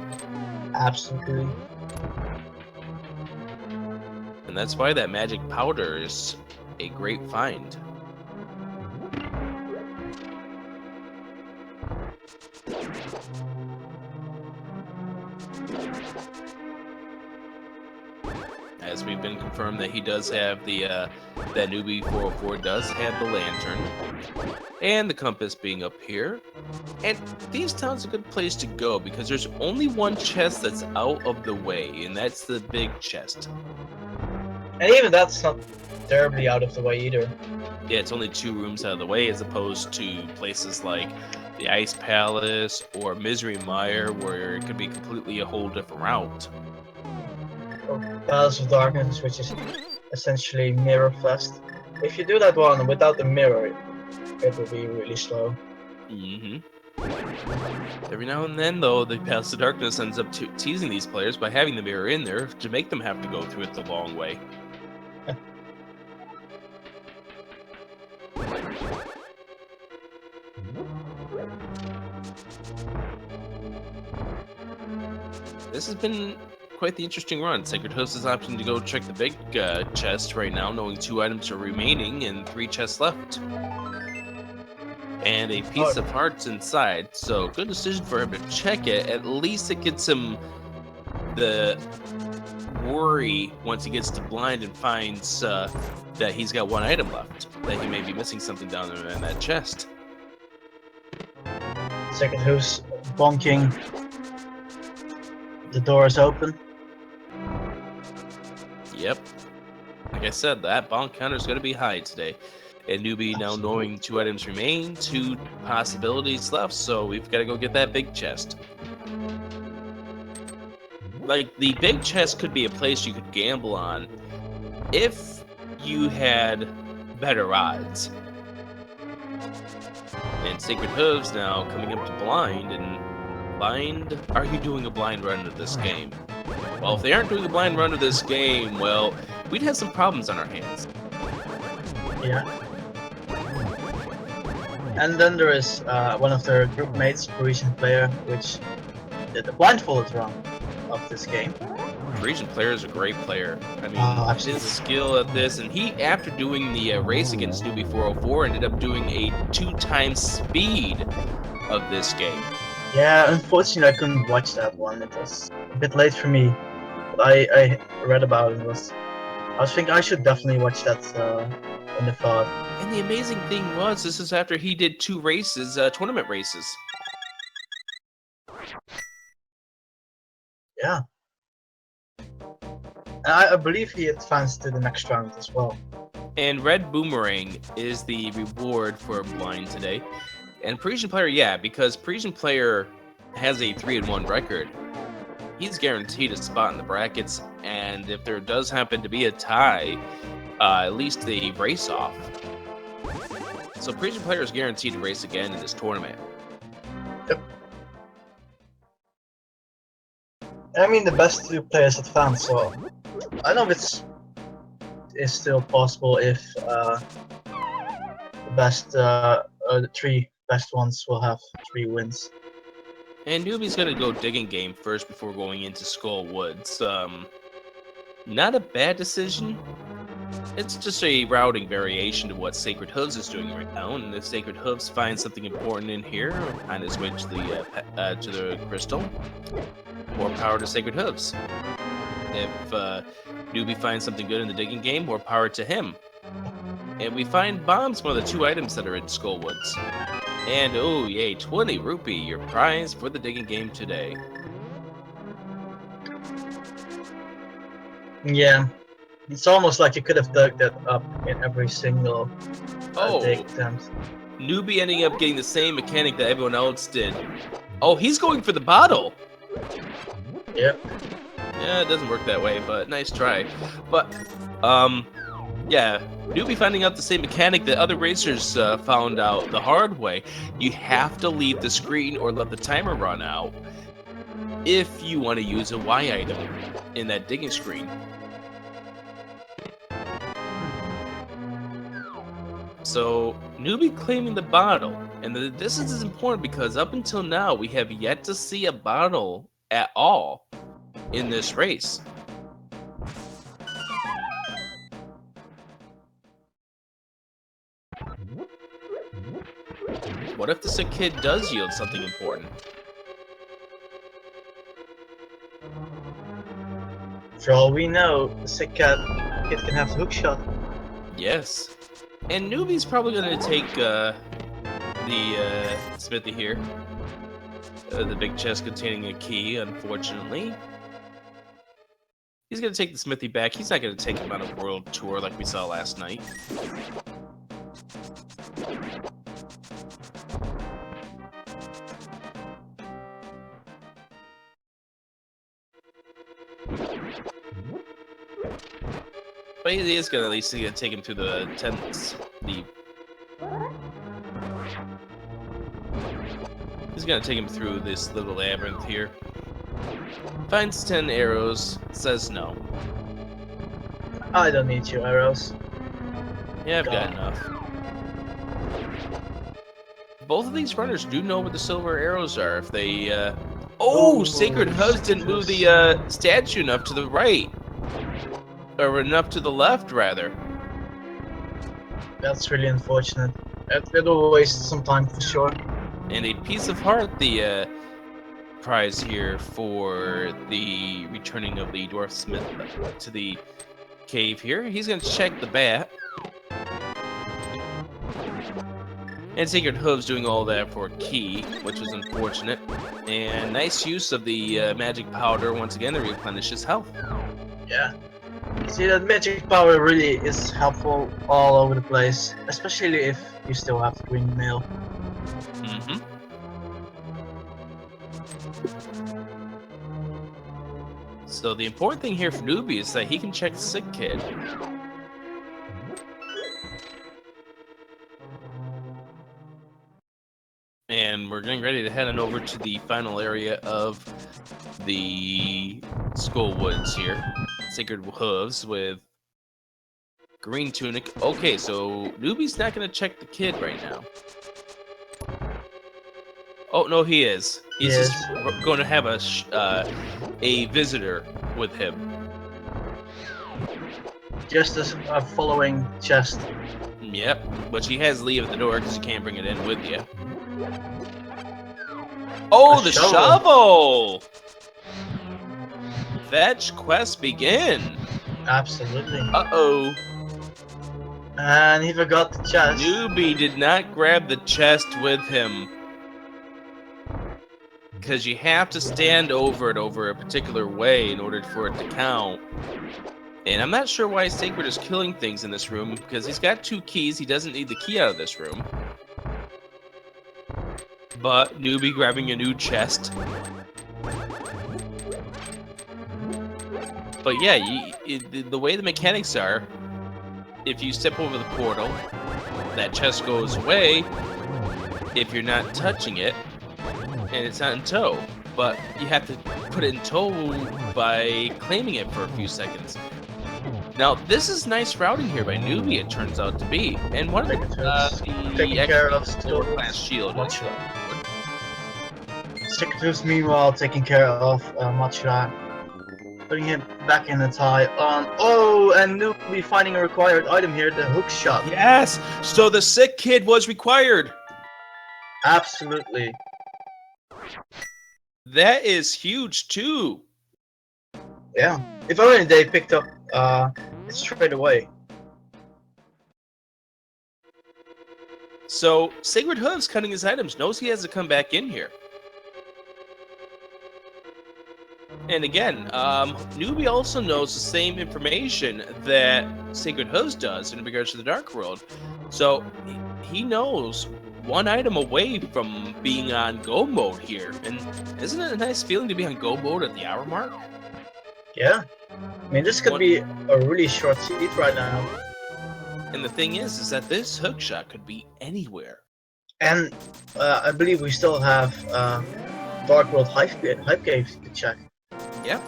Absolutely. And that's why that magic powder is a great find. As we've been confirmed that he does have the, that Newbie404 does have the lantern. And the compass being up here. And these towns are a good place to go because there's only one chest that's out of the way, and that's the big chest. And even that's not terribly out of the way either. Yeah, it's only 2 rooms out of the way as opposed to places like the Ice Palace or Misery Mire where it could be completely a whole different route. Palace of Darkness, which is essentially mirror fest. If you do that one without the mirror, it will be really slow. Every now and then, though, the Palace of Darkness ends up teasing these players by having the mirror in there to make them have to go through it the long way. This has been quite the interesting run. SacredHooves has option to go check the big chest right now, knowing 2 items are remaining and 3 chests left. And a piece of hearts inside, so good decision for him to check it. At least it gets him the worry once he gets to blind and finds that he's got 1 item left, that he may be missing something down there in that chest. SacredHooves bonking. The door is open. Yep. Like I said, that bonk counter is going to be high today. And Newbie now knowing 2 items remain, 2 possibilities left, so we've got to go get that big chest. Like, the big chest could be a place you could gamble on if you had better odds. And SacredHooves now coming up to blind, and blind, are you doing a blind run of this game? Well, if they aren't doing a blind run of this game, well, we'd have some problems on our hands. Yeah. And then there is one of their group mates, Parisian player, which did the blindfolded run of this game. Parisian player is a great player. I mean, his skill at this, and he, after doing the race against Newbie404, ended up doing a 2x speed of this game. Yeah, unfortunately I couldn't watch that one. It was a bit late for me. But I read about it. I was thinking I should definitely watch that in the thought. And the amazing thing was, this is after he did 2 races, tournament races. Yeah. And I believe he advanced to the next round as well. And Red Boomerang is the reward for blind today. And Parisian player, yeah, because Parisian player has a 3-1 record. He's guaranteed a spot in the brackets, and if there does happen to be a tie, at least the race off. So Parisian player is guaranteed to race again in this tournament. I mean, the best 2 players advance, so I don't know if it's still possible if the 3 best ones will have 3 wins. And Newbie's gonna go digging game first before going into Skull Woods. Not a bad decision. It's just a routing variation to what SacredHooves is doing right now, and if SacredHooves finds something important in here on his way to the crystal, more power to SacredHooves. If Newbie finds something good in the digging game, more power to him. And we find bombs, one of the 2 items that are in Skull Woods. And oh yay, 20 rupee, your prize for the digging game today. Yeah. It's almost like you could have dug that up in every single dig attempt. Newbie ending up getting the same mechanic that everyone else did. Oh, he's going for the bottle! Yep. Yeah, it doesn't work that way, but nice try. But, yeah, Newbie finding out the same mechanic that other racers found out the hard way. You have to leave the screen or let the timer run out if you want to use a Y item in that digging screen. So, Newbie claiming the bottle, and this is important because up until now, we have yet to see a bottle at all in this race. What if the sick kid does yield something important? For all we know, the sick kid can have the hook shot. Yes. And Newbie's probably going to take the smithy here. The big chest containing a key, unfortunately. He's going to take the smithy back. He's not going to take him on a world tour like we saw last night. But he is going to at least take him through the tents. He's going to take him through this little labyrinth here. Finds 10 arrows, says no. I don't need 2 arrows. Yeah, I've got enough. Both of these runners do know where the silver arrows are if they... Oh, SacredHooves didn't move the statue enough to the right. Or enough to the left, rather. That's really unfortunate. It'll waste some time for sure. And a piece of heart, the prize here for the returning of the dwarf smith to the cave here. He's going to check the bat. And SacredHooves doing all that for a key, which was unfortunate. And nice use of the magic powder once again to replenish his health. Yeah. See, that magic power really is helpful all over the place, especially if you still have the green mail. Mm-hmm. So the important thing here for Newbie is that he can check the sick kid. And we're getting ready to head on over to the final area of the Skull Woods here. SacredHooves with green tunic. Okay, so Newbie's not going to check the kid right now. Oh, no, he is. He's just going to have a visitor with him. Just as a following chest. Yep, but she has leave at the door because you can't bring it in with you. Oh, the shovel! Fetch quest begin. Absolutely. Uh-oh. And he forgot the chest. Newbie did not grab the chest with him. Because you have to stand over it over a particular way in order for it to count. And I'm not sure why Sacred is killing things in this room, because he's got 2 keys. He doesn't need the key out of this room. But Newbie grabbing a new chest. But yeah, the way the mechanics are, if you step over the portal, that chest goes away if you're not touching it, and it's not in tow. but you have to put it in tow by claiming it for a few seconds. Now, this is nice routing here by Newbie, it turns out to be. And one of the taking care of lower class shield. SacredHooves meanwhile taking care of Machula, putting him back in the tie on. Oh, and Newbie finding a required item here, the hook shot. Yes! So the sick kid was required! Absolutely. That is huge too. Yeah. If only they picked up it straight away. So SacredHooves cutting his items knows he has to come back in here. And again, Newbie also knows the same information that SacredHooves does in regards to the Dark World. So he knows one item away from being on go mode here. And isn't it a nice feeling to be on go mode at the hour mark? Yeah. I mean, this could be a really short seat right now. And the thing is that this hook shot could be anywhere. And I believe we still have Dark World hype caves to check. Yeah.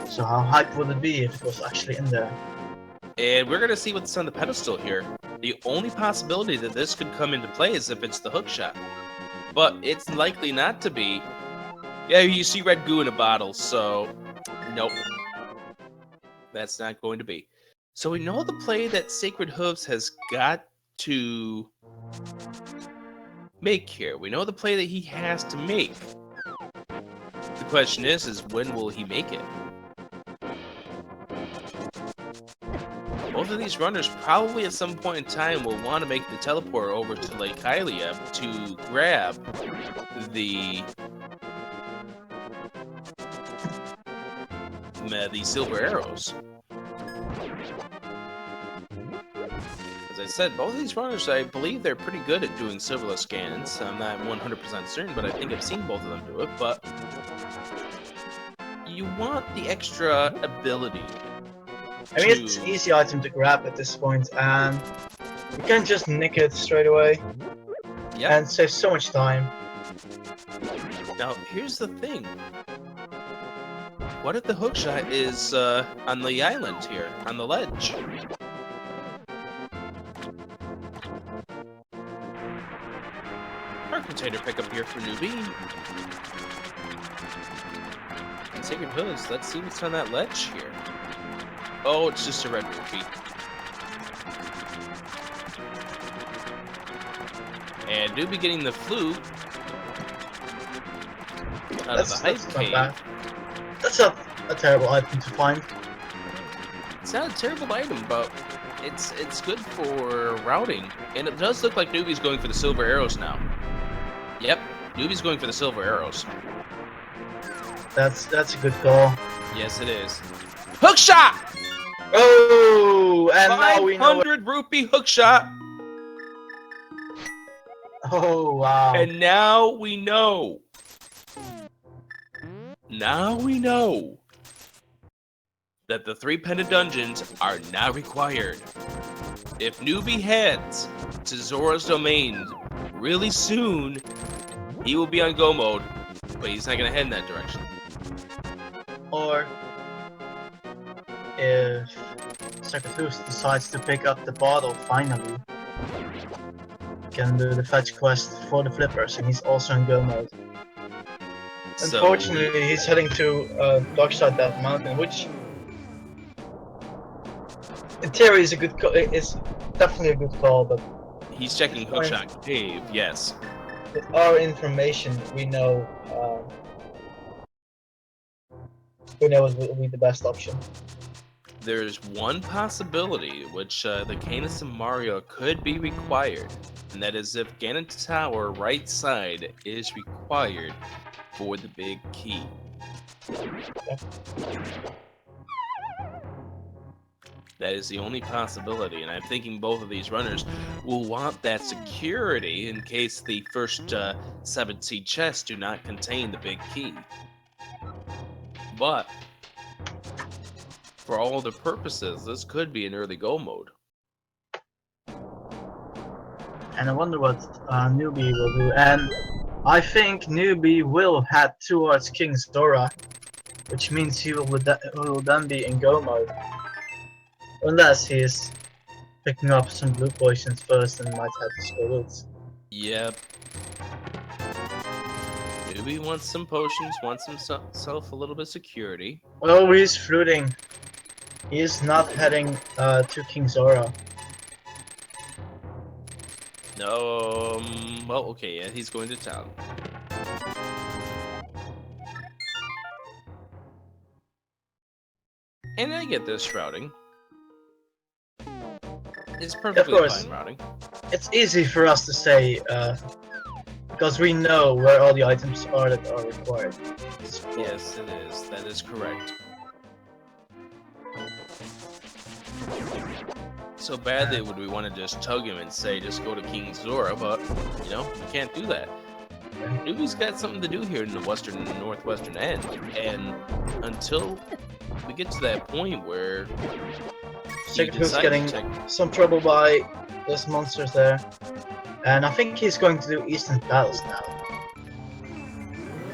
So how hype would it be if it was actually in there? And we're gonna see what's on the pedestal here. The only possibility that this could come into play is if it's the hook shot. But it's likely not to be. Yeah, you see red goo in a bottle, so nope. That's not going to be. So we know the play that SacredHooves has got to make here. We know the play that he has to make. The question is when will he make it? Both of these runners probably at some point in time will want to make the teleport over to Lake Hylia to grab the silver arrows. As I said, both of these runners, I believe they're pretty good at doing serverless scans. I'm not 100% certain, but I think I've seen both of them do it. But you want the extra ability. I mean, it's an easy item to grab at this point, and you can just nick it straight away. Yep. And save so much time. Now, here's the thing. What if the hookshot is on the island here, on the ledge? Our container pickup here for Newbie. And SacredHooves, let's see what's on that ledge here. Oh, it's just a red rupee. And Newbie getting the flute out of the hype cave. That's not a terrible item to find. It's not a terrible item, but it's good for routing. And it does look like Newbie's going for the silver arrows now. Yep, Newbie's going for the silver arrows. That's a good call. Yes, it is. Hook shot! Oh, and now we know. 500 rupee hook shot. Oh, wow. And now we know. Now we know that the 3 pendant dungeons are not required. If Newbie heads to Zora's domain really soon, he will be on go mode, but he's not going to head in that direction. Or if SacredHooves decides to pick up the bottle finally, can do the fetch quest for the flippers, and he's also in go mode. Unfortunately, he's heading to Darkside that mountain, which in theory is a good is definitely a good call, but he's checking Hookshot Cave, yes. With our information, we know what will be the best option. There's one possibility which the Canis and Mario could be required, and that is if Ganon Tower right side is required for the big key. That is the only possibility, and I'm thinking both of these runners will want that security in case the first 7 seed chests do not contain the big key. But for all other purposes, this could be an early go mode. And I wonder what Newbie will do. And I think Newbie will head towards King Zora, which means he will then be in go mode. Unless he is picking up some blue potions first and might head to Skullwoods. Yep. Newbie wants some potions, wants himself a little bit of security. Oh, he's fruiting. He is not heading to King Zora. No, well, okay, yeah, he's going to town. And I get this routing. It's perfectly fine routing. It's easy for us to say, because we know where all the items are that are required. Yes, it is. That is correct. So badly would we want to just tug him and say, just go to King Zora, but, you know, we can't do that. Newbie's got something to do here in the western and northwestern end, and until we get to that point where SacredHooves getting some trouble by those monsters there, and I think he's going to do Eastern Palace now.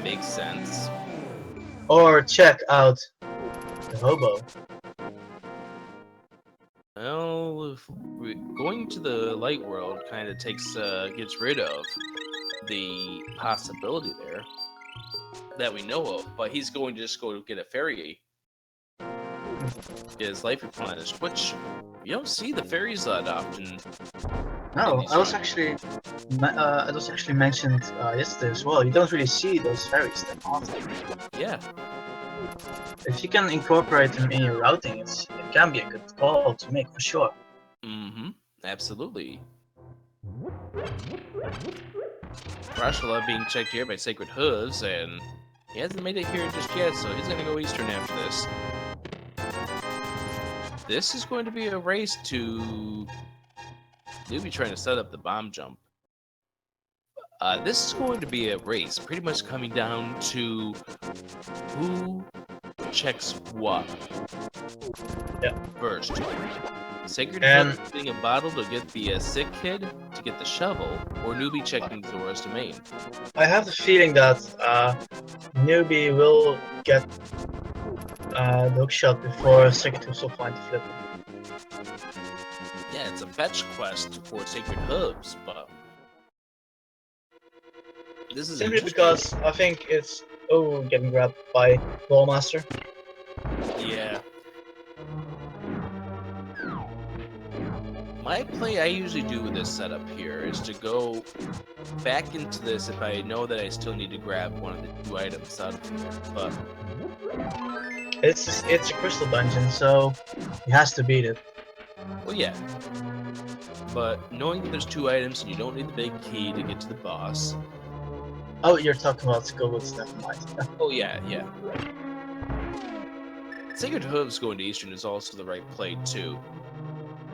Makes sense. Or check out the hobo. Well, going to the light world kind of gets rid of the possibility there that we know of, but he's going to just go get a ferry. Get his life replenished, which you don't see the ferries that often. No, I was actually mentioned yesterday as well. You don't really see those ferries that often. Yeah. If you can incorporate them in your routing, it can be a good call to make for sure. Mm-hmm. Absolutely. Rashla being checked here by SacredHooves, and he hasn't made it here just yet, so he's gonna go eastern after this. This is going to be a race to Newbie trying to set up the bomb jump. This is going to be a race, pretty much coming down to who checks what first. SacredHooves getting a bottle to get the sick kid to get the shovel, or Newbie checking Zora's domain. I have the feeling that Newbie will get the hookshot before SacredHooves will find the flipper. Yeah, it's a fetch quest for SacredHooves, but this is simply because I think it's getting grabbed by Ballmaster. Yeah. My play I usually do with this setup here is to go back into this if I know that I still need to grab one of the two items out of here, but it's a crystal dungeon, so he has to beat it. Well, yeah. But knowing that there's two items and you don't need the big key to get to the boss. Oh, you're talking about Skullwoods, never mind. Oh yeah. SacredHooves going to Eastern is also the right play too.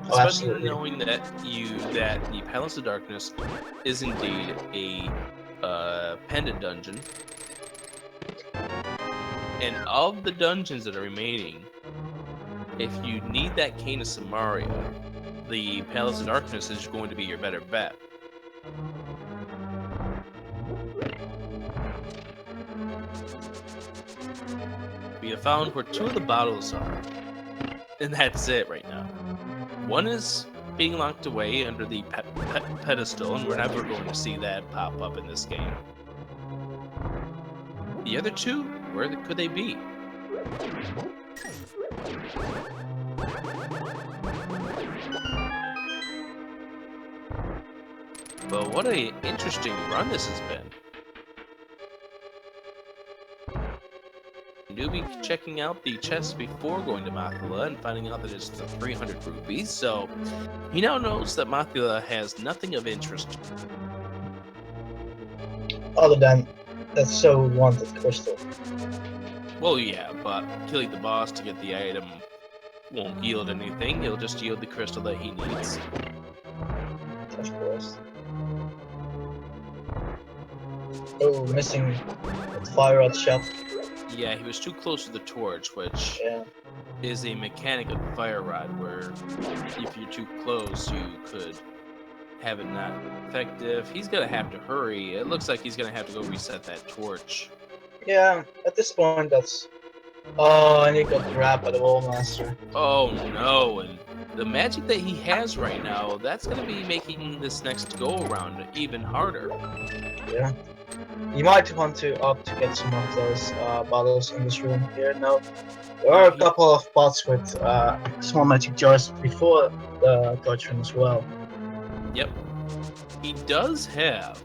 Especially knowing that the Palace of Darkness is indeed a pendant dungeon. And of the dungeons that are remaining, if you need that Cane of Samaria, the Palace of Darkness is going to be your better bet. We have found where two of the bottles are, and that's it right now. One is being locked away under the pedestal, and we're never going to see that pop up in this game. The other two, where could they be? But what an interesting run this has been. Newbie checking out the chest before going to Mothula and finding out that it's the 300 rupees, so he now knows that Mothula has nothing of interest. Other than that so wanted crystal. Well, yeah, but killing the boss to get the item won't yield anything, it'll just yield the crystal that he needs. Of course. Oh, missing the fire rod shot. Yeah, he was too close to the torch, which is a mechanic of the fire rod, where if you're too close, you could have it not effective. He's gonna have to hurry. It looks like he's gonna have to go reset that torch. Yeah, at this point, that's. Oh, and he got grabbed by the Wall Master. Oh no, and the magic that he has right now, that's gonna be making this next go around even harder. Yeah. You might want to opt to get some of those bottles in this room here. No, there are a couple of pots with small magic jars before the torch room as well. Yep. He does have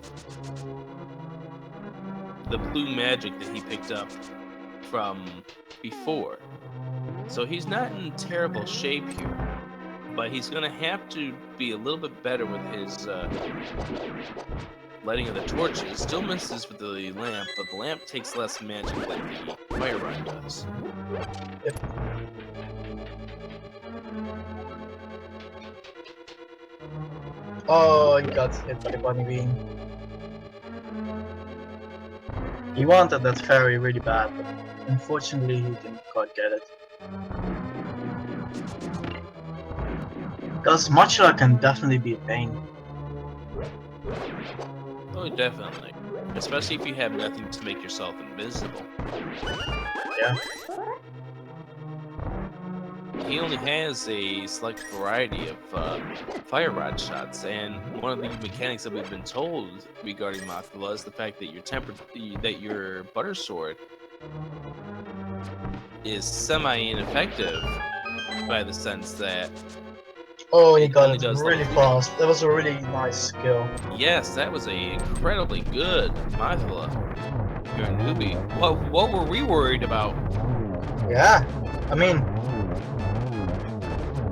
the blue magic that he picked up from before. So he's not in terrible shape here. But he's going to have to be a little bit better with his lighting of the torches. Still misses with the lamp, but the lamp takes less magic than the fire rod does. Yep. Oh, he got hit by the bunny beam. He wanted that fairy really bad, but unfortunately he didn't quite get it. Because Matcha can definitely be a pain. Oh, definitely. Especially if you have nothing to make yourself invisible. Yeah. He only has a select variety of fire rod shots, and one of the mechanics that we've been told regarding Mothula is the fact that your butter sword is semi-ineffective by the sense that Oh, he got it does really fast. That was a really nice skill. yes, that was a incredibly good Mothula. You're a newbie. What were we worried about? Yeah, I mean,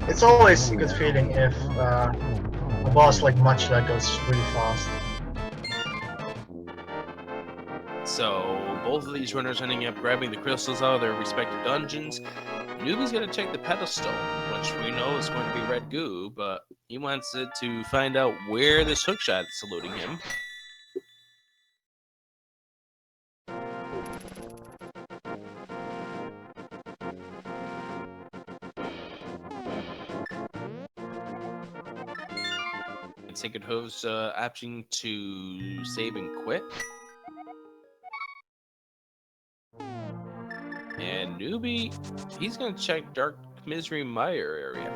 it's always a good feeling if a boss like Matcha goes really fast. So both of these runners ending up grabbing the crystals out of their respective dungeons. Newbie's gonna check the pedestal, which we know is going to be red goo, but he wants it to find out where this hookshot is saluting him. And SacredHooves opting to save and quit. And Newbie, he's gonna check Dark Misery Mire area.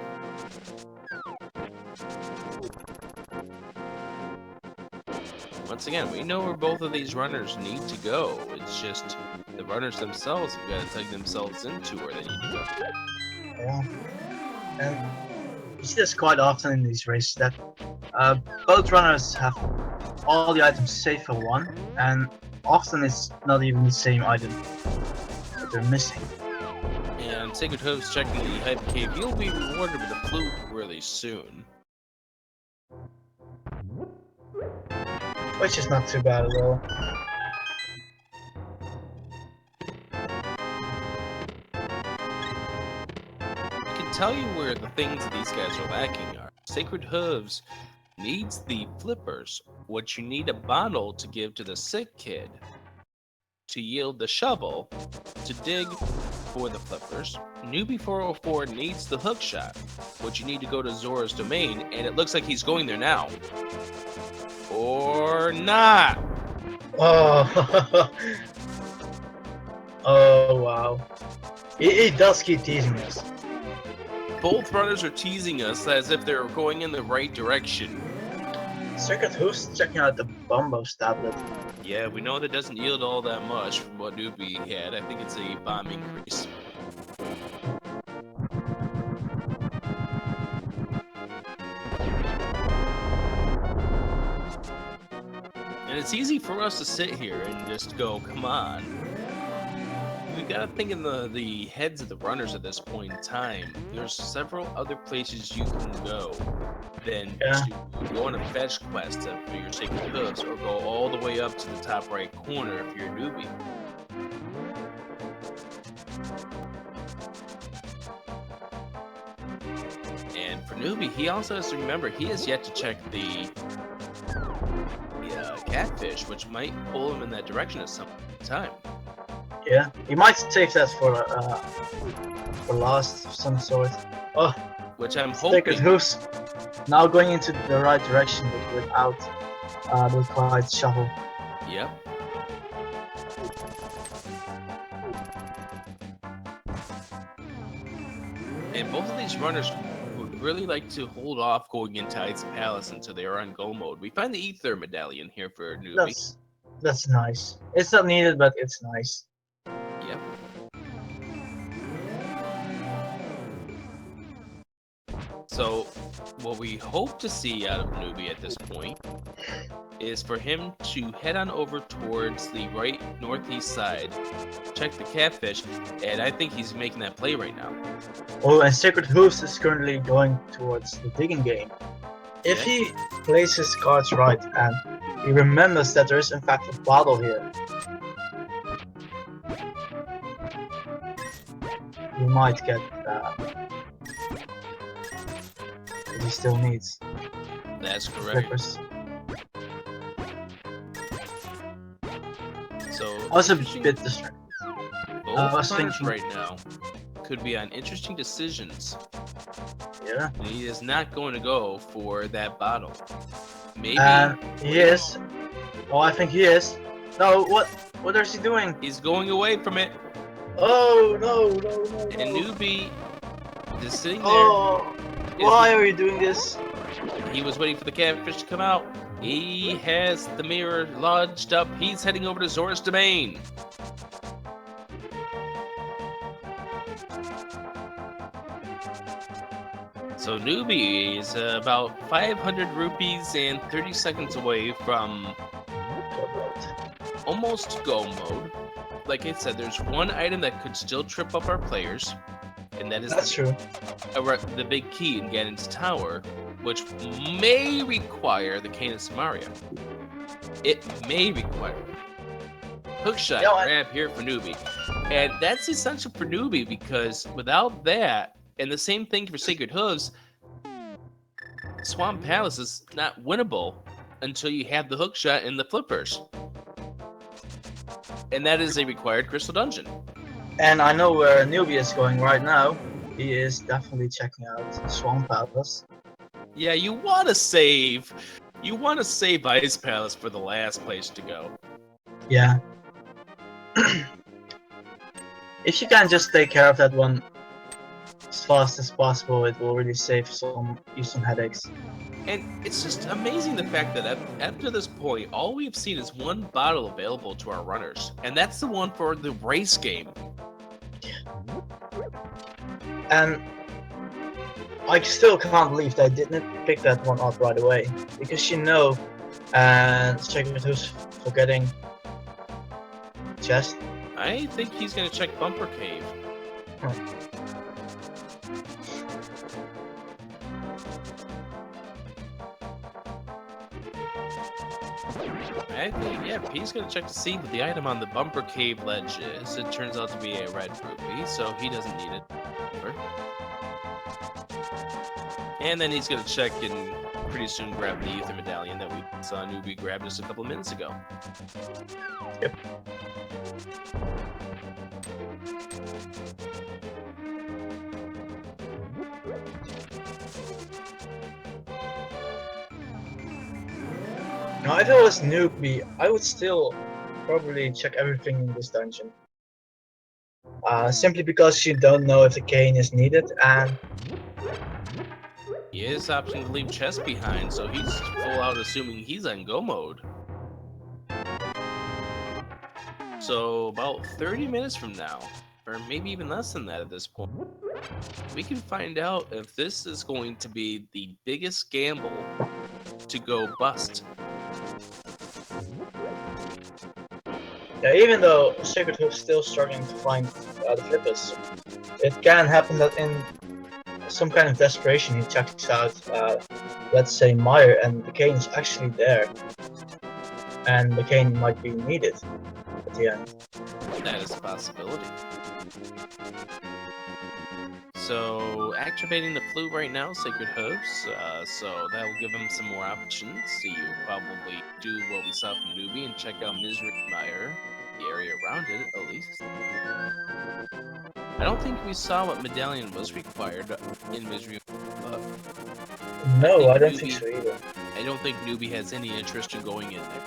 Once again, we know where both of these runners need to go. It's just the runners themselves have got to tug themselves into where they need to go. Yeah, and you see this quite often in these races that both runners have all the items saved for one, and often it's not even the same item that they're missing. And SacredHooves checking the Hyper Cave, you'll be rewarded with a flute really soon. Which is not too bad at all. I can tell you where the things that these guys are lacking are. SacredHooves needs the flippers, which you need a bottle to give to the sick kid to yield the shovel to dig for the flippers. Newbie404 needs the hookshot, which you need to go to Zora's domain, and it looks like he's going there now. Or not. Oh, oh wow. He does keep teasing us. Both runners are teasing us as if they're going in the right direction. SacredHooves checking out the Bombos tablet. Yeah, we know that doesn't yield all that much from what Newbie had. I think it's a bomb increase. And it's easy for us to sit here and just go, come on. We've got to think in the heads of the runners at this point in time. There's several other places you can go than to go on a fetch quest for your SacredHooves, or go all the way up to the top right corner if you're a newbie. And for Newbie, he also has to remember he has yet to check the catfish, which might pull him in that direction at some time. Yeah, he might save that for last of some sort. Oh, which I'm hoping. SacredHooves. Now going into the right direction, but without the required shovel. Yep. And both of these runners would really like to hold off going into Ice Palace until they are on go mode. We find the Ether Medallion here for Newbie. That's nice. It's not needed, but it's nice. Yep. So, what we hope to see out of Newbie at this point is for him to head on over towards the right northeast side, check the catfish, and I think he's making that play right now. Oh, and SacredHooves is currently going towards the digging game. If he plays his cards right and he remembers that there is in fact a bottle here, he might get what he still needs. That's correct. Flippers. So I was a bit distracted. Both runners right now could be on interesting decisions. Yeah. And he is not going to go for that bottle. Maybe he is. Oh, I think he is. No, what is he doing? He's going away from it. Oh no. And Newbie is sitting there. Oh, why are you doing this? He was waiting for the catfish to come out. He has the mirror lodged up. He's heading over to Zora's domain. So Newbie is about 500 rupees and 30 seconds away from almost go mode. Like I said, there's one item that could still trip up our players, and that is the big key in Ganon's tower, which may require the Canis Maria. It may require hookshot grab here for Newbie, and that's essential for Newbie because without that, and the same thing for SacredHooves, Swamp Palace is not winnable until you have the hookshot and the flippers. And that is a required crystal dungeon. And I know where Newbie is going right now. He is definitely checking out Swamp Palace. Yeah, you want to save Ice Palace for the last place to go. Yeah. If you can just take care of that one as fast as possible, it will really save you some headaches. And it's just amazing the fact that after this point, all we've seen is one bottle available to our runners, and that's the one for the race game. And I still can't believe they didn't pick that one up right away, because and SacredHooves forgetting chest. I think he's gonna check Bumper Cave. I think, yeah, he's gonna check to see what the item on the Bumper Cave ledge is. It turns out to be a red rupee, so he doesn't need it. And then he's gonna check and pretty soon grab the Ether Medallion that we saw Newbie grab just a couple minutes ago. Yep. Now, if I was Newbie, I would still probably check everything in this dungeon. Simply because you don't know if the cane is needed, and he is opting to leave chest behind, so he's full out assuming he's on go mode. So about 30 minutes from now, or maybe even less than that at this point, we can find out if this is going to be the biggest gamble to go bust. Yeah, even though SacredHooves is still struggling to find the flippers, it can happen that in some kind of desperation he checks out, let's say, Meyer, and the cane is actually there. And the cane might be needed at the end. That is a possibility. So, activating the flute right now, SacredHooves, so that will give him some more options. So you probably do what we saw from Newbie and check out Misery Mire, the area around it, at least. I don't think we saw what medallion was required in Misery, but No, I don't think so either. I don't think Newbie has any interest in going in there.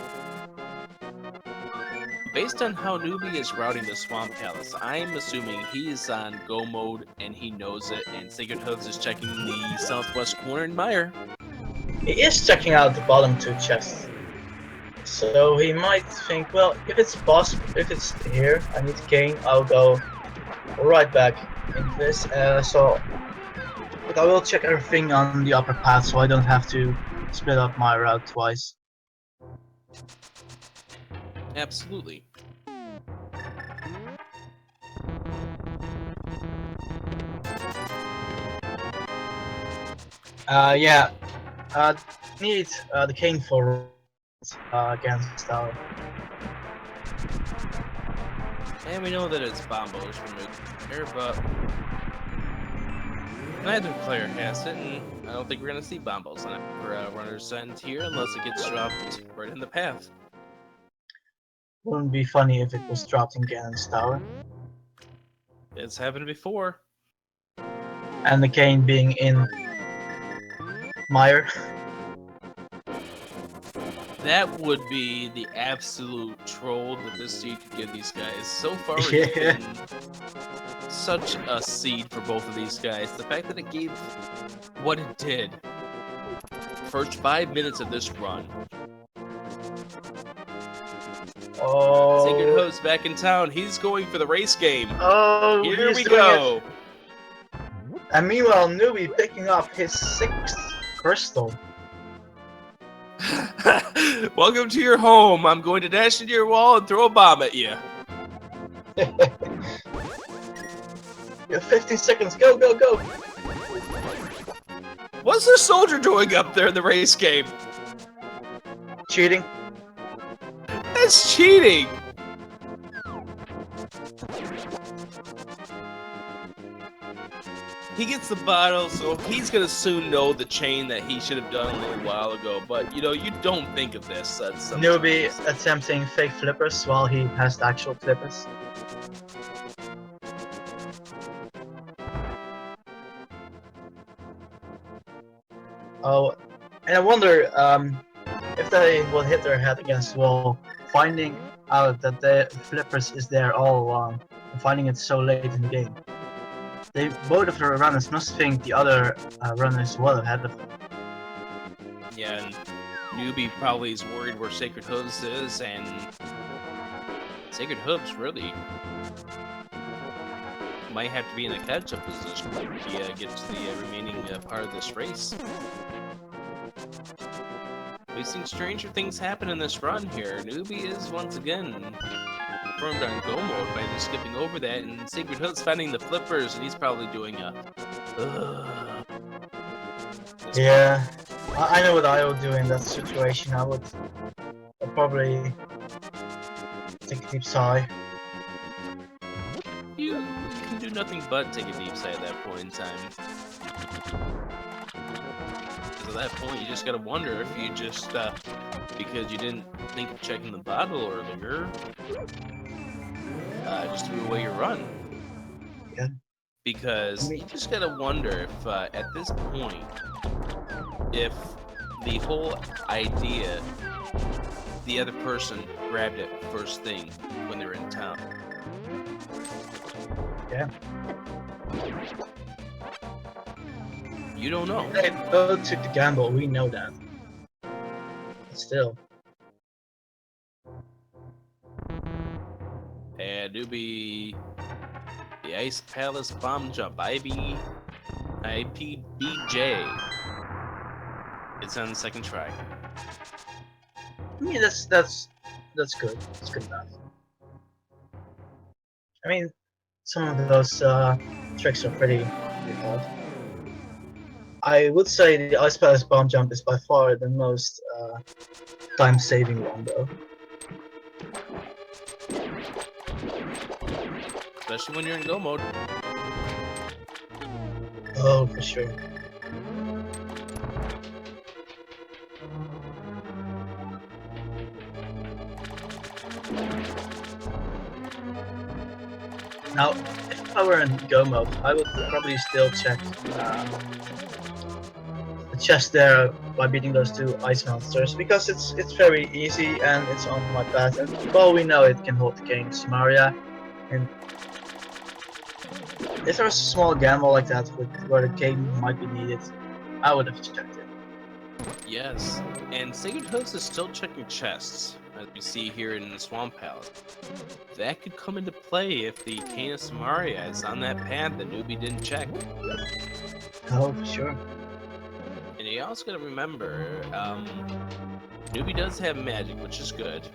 Based on how Newbie is routing the Swamp Palace, I'm assuming he is on go mode and he knows it, and SacredHooves is checking the southwest corner in Mire. He is checking out the bottom 2 chests. So he might think, well, if it's possible, if it's here, I need Kane, I'll go right back into this. But I will check everything on the upper path so I don't have to split up my route twice. Absolutely. Yeah. Need the Kane for against our. And we know that it's Bombos from there, but neither player has it, and I don't think we're going to see Bombos on it for Runner's End here unless it gets dropped right in the path. Wouldn't be funny if it was dropped in Ganon's tower. It's happened before. And the Kane being in Mire. That would be the absolute troll that this seed could give these guys. So far, it's Yeah. been such a seed for both of these guys. The fact that it gave what it did. First 5 minutes of this run. Oh. SacredHooves back in town. He's going for the race game. Oh, Here he's we doing go. it. And meanwhile, Newbie picking up his 6th crystal. Welcome to your home. I'm going to dash into your wall and throw a bomb at you. You have 15 seconds. Go, go, go. What's the soldier doing up there in the race game? Cheating. That's cheating. He gets the bottle, so he's gonna soon know the chain that he should have done a little while ago. But you know, you don't think of this. Newbie attempting fake flippers while he has the actual flippers. Oh, and I wonder if they will hit their head against the wall, finding out that the flippers is there all along, and finding it so late in the game. Both of the runners must think the other runners well ahead of them. Yeah, and Newbie probably is worried where SacredHooves is, and SacredHooves really might have to be in a catch-up position to get to the remaining part of this race. We've seen stranger things happen in this run here. Newbie is once again confirmed on go mode by just skipping over that, and SacredHooves finding the flippers, and he's probably doing a. Yeah, I know what I would do in that situation. I'd probably take a deep sigh. You can do nothing but take a deep sigh at that point in time. Because at that point, you just gotta wonder if you just, because you didn't think of checking the bottle earlier, just threw away your run. Yeah. Because you just gotta wonder if, at this point, if the whole idea, the other person grabbed it first thing when they were in town. Yeah. You don't know. They both took the gamble, we know that. But still. And Newbie, the Ice Palace Bomb Jump, IPBJ. It's on the second try. I mean, that's good. That's good enough. I mean, some of those tricks are pretty hard. I would say the Ice Palace Bomb Jump is by far the most time-saving one, though. Especially when you're in go mode. Oh, for sure. Now, if I were in go mode, I would probably still check the chest there by beating those two ice monsters because it's very easy and it's on my path. And well, we know it can hold the King Samaria. And if there was a small gamble like that with where the king might be needed, I would have checked it. Yes, and SacredHooves is still checking chests, as we see here in the Swamp Palace. That could come into play if the Cane of Samaria is on that path that Newbie didn't check. Oh, for sure. And you also gotta remember, Newbie does have magic, which is good.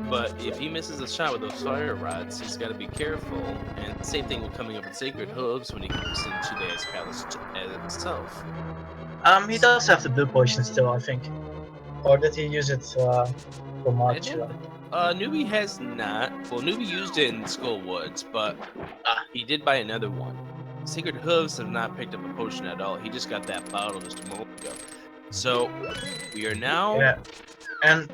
But if he misses a shot with those fire rods, he's gotta be careful. And same thing with coming up with SacredHooves when he comes into the Ice Palace itself. He does have the blue potion still, I think. Or did he use it for March? Newbie has not. Well, Newbie used it in Skull Woods, but he did buy another one. SacredHooves have not picked up a potion at all. He just got that bottle just a moment ago. So we are now. Yeah. And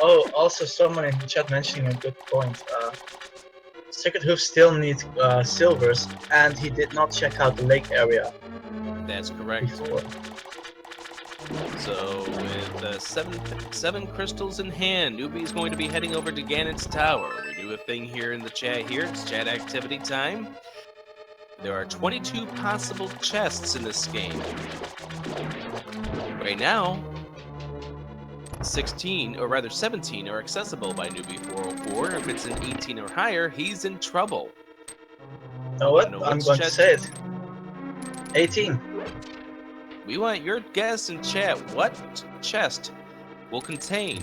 oh, also someone in the chat mentioning a good point. SacredHooves still needs silvers, and he did not check out the lake area. That's correct. Before. So with seven crystals in hand, Newbie is going to be heading over to Ganon's tower. We do a thing here in the chat here. It's chat activity time. There are 22 possible chests in this game. Right now, 16, or rather 17, are accessible by Newbie404. If it's an 18 or higher, he's in trouble. Know what? I'm going to say it. 18. We want your guess in chat. What chest will contain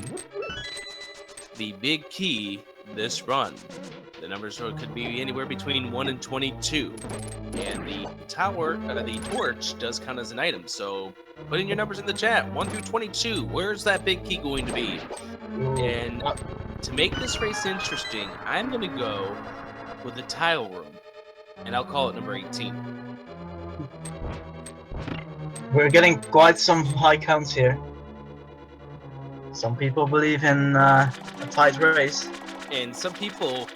the big key this run? The numbers could be anywhere between 1 and 22. And the tower, the torch does count as an item. So put in your numbers in the chat. 1 through 22. Where's that big key going to be? And to make this race interesting, I'm going to go with the tile room. And I'll call it number 18. We're getting quite some high counts here. Some people believe in a tight race. And some people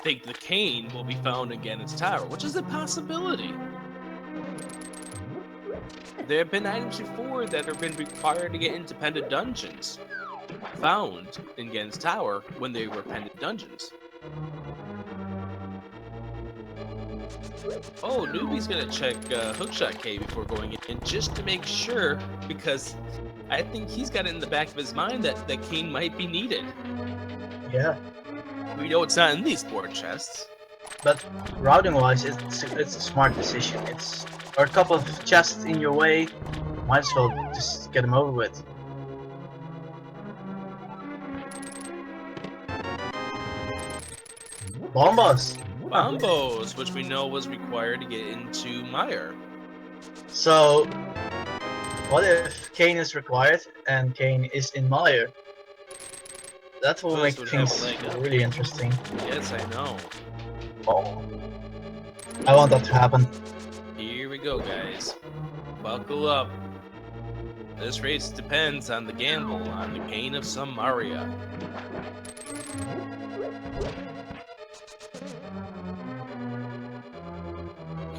think the cane will be found in Ganon's tower, which is a possibility. There have been items before that have been required to get into pendant dungeons found in Ganon's tower when they were pendant dungeons. Oh, Newbie's gonna check Hookshot K before going in just to make sure, because I think he's got it in the back of his mind that the cane might be needed. Yeah. We know it's not in these 4 chests. But routing-wise, it's a smart decision. It's a couple of chests in your way. Might as well just get them over with. Bombas. Bombos, which we know was required to get into Mire. So, what if Kane is required and Kane is in Mire? That will make things really interesting. Yes, I know. Oh. I want that to happen. Here we go, guys. Buckle up. This race depends on the gamble on the Cane of Samaria.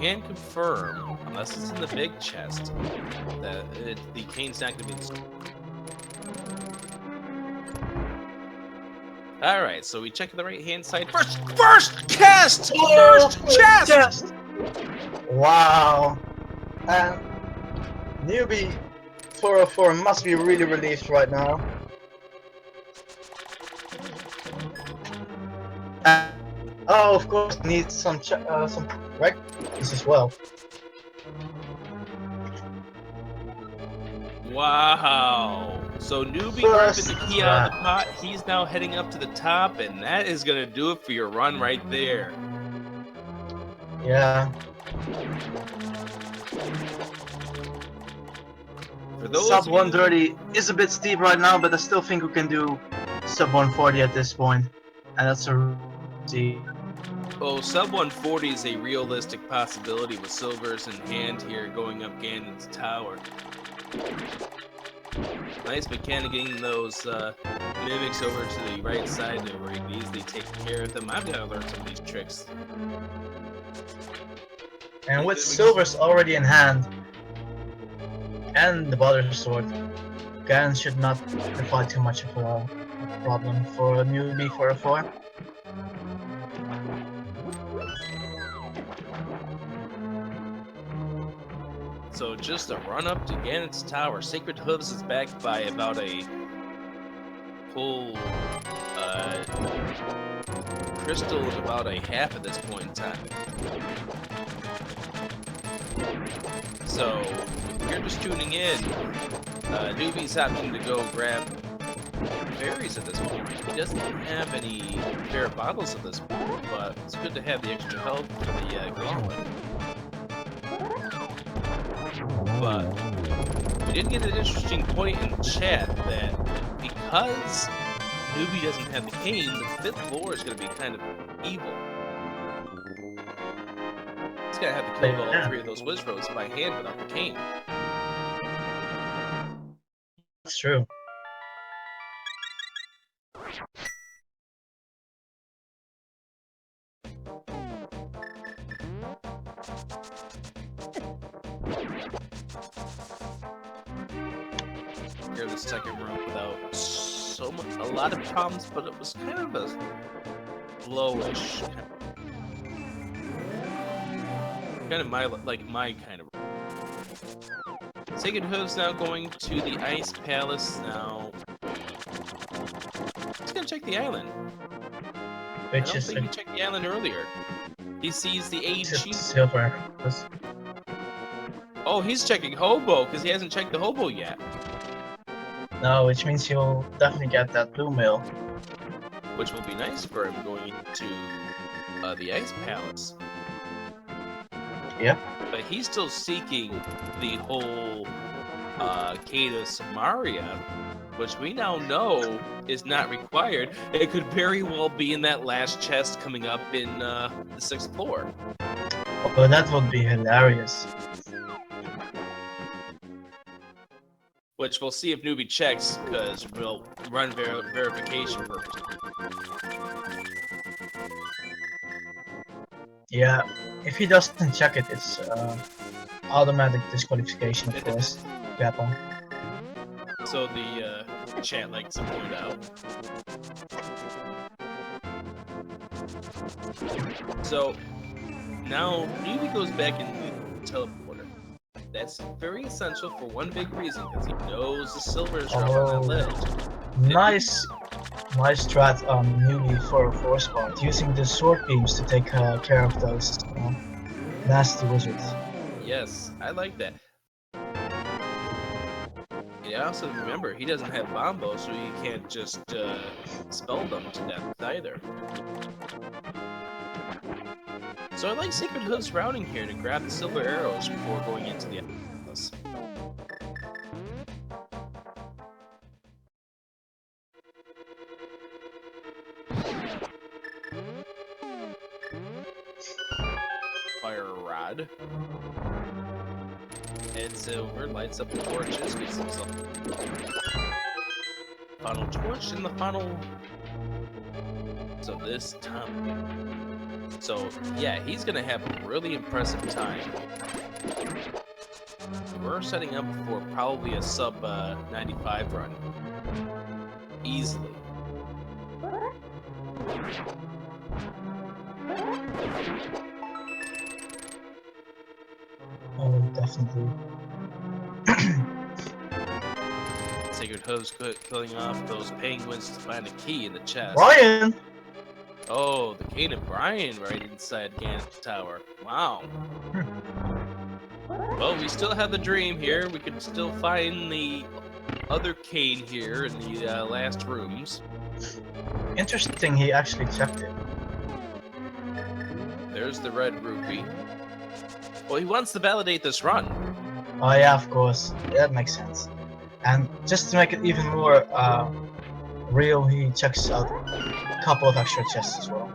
Can confirm, unless it's in the big chest, that the cane's not going to be. All right, so we check the right-hand side. First chest! First chest! Wow. And Newbie404 must be really relieved right now. Oh, of course, needs some records as well. Wow. So Newbie grabbing the key out of the pot. He's now heading up to the top, and that is going to do it for your run right there. Yeah. For those sub 130 is a bit steep right now, but I still think we can do sub 140 at this point. And that's a Oh, sub 140 is a realistic possibility with silvers in hand here going up Ganon's tower. Nice mechanic getting those mimics over to the right side there where you can easily take care of them. I've got to learn some of these tricks. And with silvers already in hand, and the Butter Sword. Ganon should not provide too much of a problem for Newbie404. So just a run up to Ganon's tower. SacredHooves is backed by about a full crystal and about a half at this point in time. So if you're just tuning in, Newbie's having to go grab berries at this point. He doesn't have any rare bottles at this point, but it's good to have the extra health for the gauntlet. But we did get an interesting point in chat that because Newbie doesn't have the cane, the 5th floor is going to be kind of evil. He's going to have to kill all 3 of those Wizrows by hand without the cane. That's true. Here the second room without a lot of problems, but it was kind of a lowish, kind of my kind of. SacredHooves now going to the Ice Palace now. He's gonna check the island. I don't think he checked the island earlier. He sees the AG. Silver. Oh, he's checking Hobo because he hasn't checked the Hobo yet. No, which means you'll definitely get that blue mail. Which will be nice for him going into the Ice Palace. Yep. But he's still seeking the whole Cade of Samaria, which we now know is not required. It could very well be in that last chest coming up in the 6th floor. Oh, that would be hilarious. Which we'll see if Newbie checks, because we'll run verification purposes. Yeah, if he doesn't check it, it's automatic disqualification, of course. Kappa. So the chat likes to point out. So now Newbie goes back in the teleporter. That's very essential for one big reason, because he knows the silvers are up on that ledge. Nice strat on Newbie404 spot, using the sword beams to take care of those nasty wizards. Yes, I like that. And also remember, he doesn't have Bombo, so he can't just spell them to death either. So I like SacredHooves routing here to grab the silver arrows before going into the Atlas. Fire rod. And silver lights up the torches, gets himself final torch in the final. So this time. So yeah, he's gonna have a really impressive time. We're setting up for probably a sub 95 run. Easily. Oh, definitely. SacredHooves killing off those penguins to find a key in the chest. Brian! Oh, the cane of Brian right inside Ganon's tower. Wow. Well, we still have the dream here. We can still find the other cane here in the last rooms. Interesting, he actually checked it. There's the red rupee. Well, he wants to validate this run. Oh yeah, of course. That makes sense. And just to make it even more real, he checks out a couple of extra chests as well.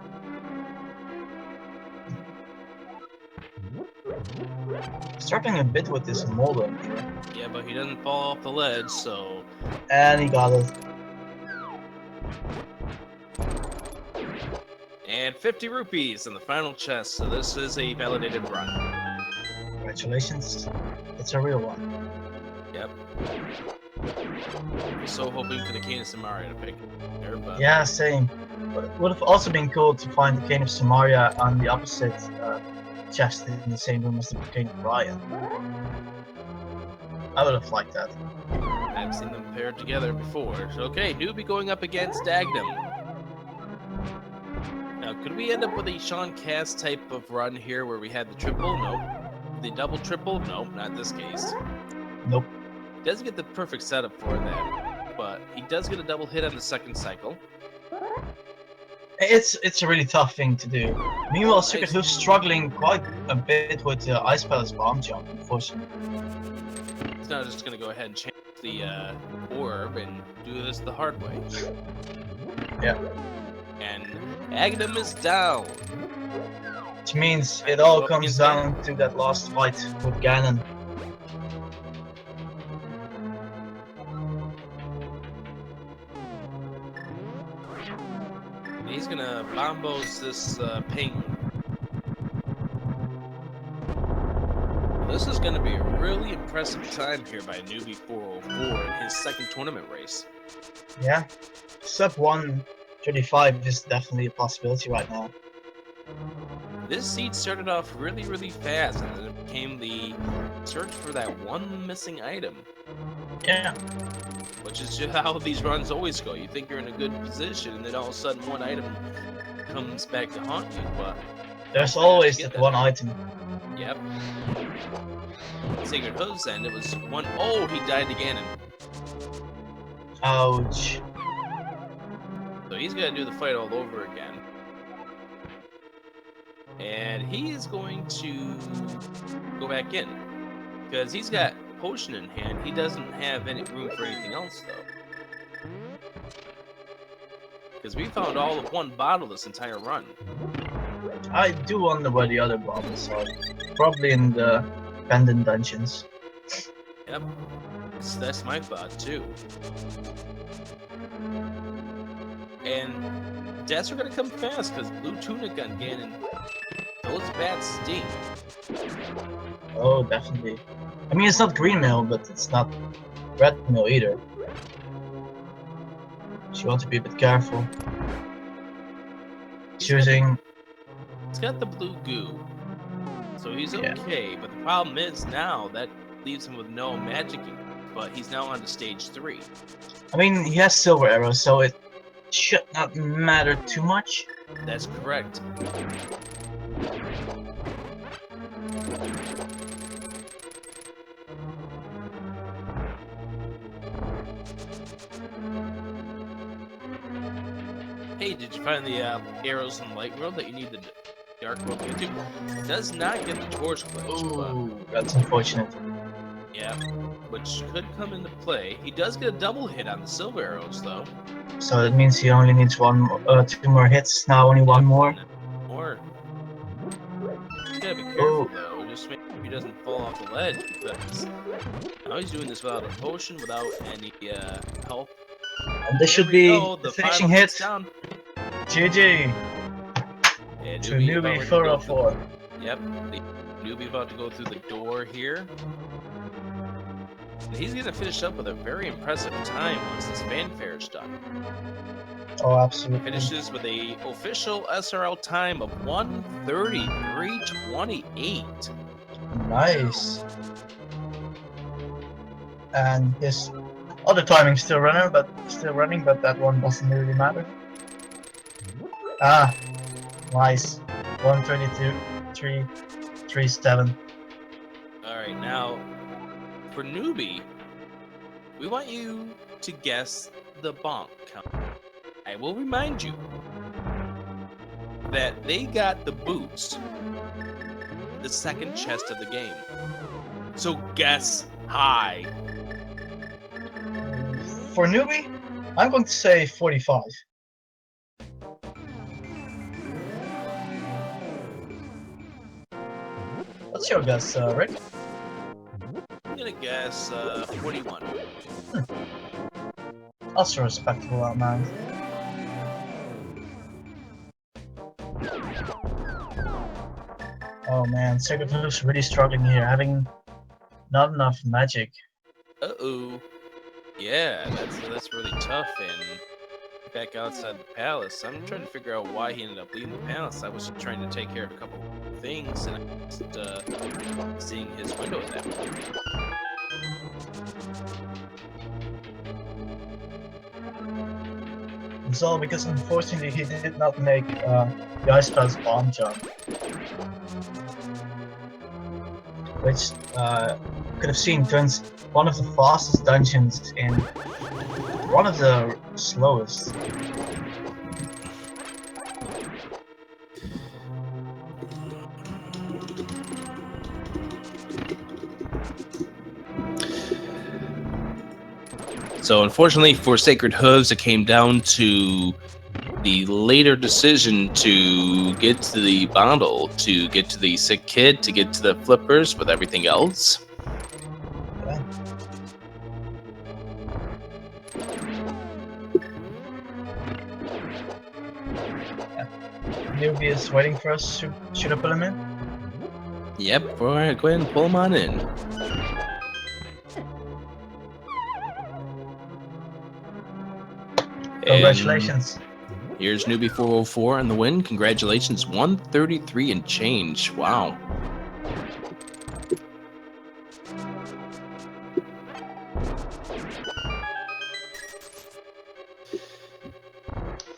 Struggling a bit with this Molden here. Yeah, but he doesn't fall off the ledge, so... And he got it. And 50 rupees in the final chest, so this is a validated run. Congratulations. It's a real one. Yep. So hoping for the Cane of Samaria to pick there, but Yeah, same. But it would have also been cool to find the Cane of Samaria on the opposite chest in the same room as the Cane of Brian. I would have liked that. I've seen them paired together before. So, okay, Newbie going up against Agahnim. Now, could we end up with a Sean Cass type of run here where we had the triple? Nope. The double triple? Nope, not in this case. Nope. He doesn't get the perfect setup for that, but he does get a double hit on the second cycle. It's a really tough thing to do. Meanwhile, Nice. SacredHooves struggling quite a bit with the Ice Palace bomb jump, unfortunately. He's now just going to go ahead and change the orb and do this the hard way. Yeah. And Agahnim is down. Which means it all comes down to that last fight with Ganon. He's gonna bombos this penguin. This is gonna be a really impressive time here by Newbie404 in his second tournament race. Yeah, sub 135 is definitely a possibility right now. This seed started off really, really fast, and then it became the search for that one missing item. Yeah. Which is just how these runs always go. You think you're in a good position, and then all of a sudden one item comes back to haunt you, but... There's always that one item. Yep. SacredHooves, and it was one... Oh, he died to Ganon. Ouch. So he's gonna do the fight all over again. And he is going to go back in. Because he's got potion in hand. He doesn't have any room for anything else, though. Because we found all of one bottle this entire run. I do wonder where the other bottles are. Probably in the pendant dungeons. Yep. That's my thought, too. And deaths are going to come fast, because Blue Tunic on Ganon, those bats sting. Oh, definitely. I mean, it's not green mail, but it's not red mail either. So you want to be a bit careful. Choosing... He's got the blue goo, so he's okay, but the problem is now that leaves him with no magic, but he's now on to stage 3. I mean, he has silver arrows, so it should not matter too much. That's correct. Hey, did you find the arrows in light world that you need the dark world to get to? Does not get the torch glitch. Ooh, that's unfortunate. Yeah, which could come into play. He does get a double hit on the silver arrows, though. So that means he only needs 2 more hits. Now only one more. More. He's gotta be careful though. Just make sure he doesn't fall off the ledge. Because now he's doing this without a potion, without any help. And this should be the finishing hit. GG. And to Newbie404. Yep. The Newbie about to go through the door here. And he's gonna finish up with a very impressive time once this fanfare is done. Oh, absolutely. Finishes with a official SRL time of 1:33:28. Nice. And his other timing's still running, but that one doesn't really matter. Ah, nice. 1:32:37. All right, now for Newbie, we want you to guess the bonk count. I will remind you that they got the boots, the second chest of the game. So guess high. For Newbie, I'm going to say 45. What's your guess, Rick? I'm gonna guess 41. That's a respectable amount. Oh man, SacredHooves really struggling here, having not enough magic. Uh-oh. Yeah, that's really tough. And back outside the palace, I'm trying to figure out why he ended up leaving the palace. I was trying to take care of a couple things, and I was just seeing his window at that point. It's all because unfortunately he did not make the Ice Palace bomb jump. Which could have seen turns one of the fastest dungeons in one of the slowest. So unfortunately for Sacred Hooves, it came down to the later decision to get to the bottle, to get to the sick kid, to get to the flippers with everything else. Yeah. Newbie is waiting for us. Should I pull him in? Yep, all right, go ahead and pull him on in. Congratulations. And here's Newbie404 on the win. Congratulations, 133 and change. Wow.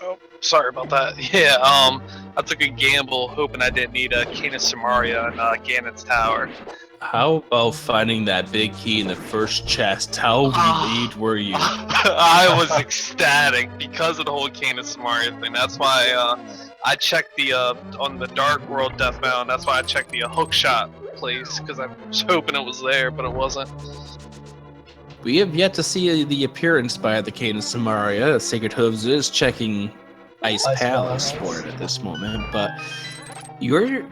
Oh, sorry about that. Yeah, I took a gamble hoping I didn't need a Cane of Samaria on Ganon's tower. How about finding that big key in the first chest? How relieved were you? I was ecstatic because of the whole Cane of Samaria thing. That's why I checked the on the Dark World Death Mountain. That's why I checked the hookshot place because I was hoping it was there, but it wasn't. We have yet to see the appearance by the Cane of Samaria. Sacred Hooves is checking Ice Palace for it at this moment, but your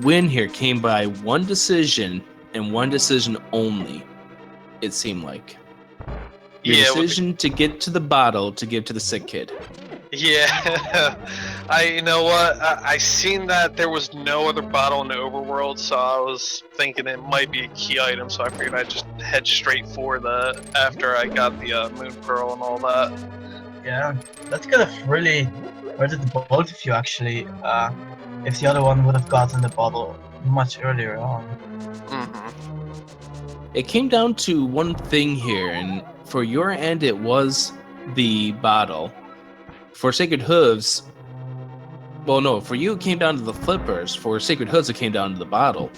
win here came by one decision and one decision only, it seemed like. Your decision to get to the bottle to give to the sick kid. Yeah, you know what? I seen that there was no other bottle in the overworld, so I was thinking it might be a key item, so I figured I'd just head straight for that after I got the Moon Pearl and all that. Yeah, that could have really hurted the both of you actually, if the other one would have gotten the bottle much earlier on. It came down to one thing here, and for your end it was the bottle. For Sacred Hooves, well, no, for you it came down to the flippers. For Sacred Hooves it came down to the bottle.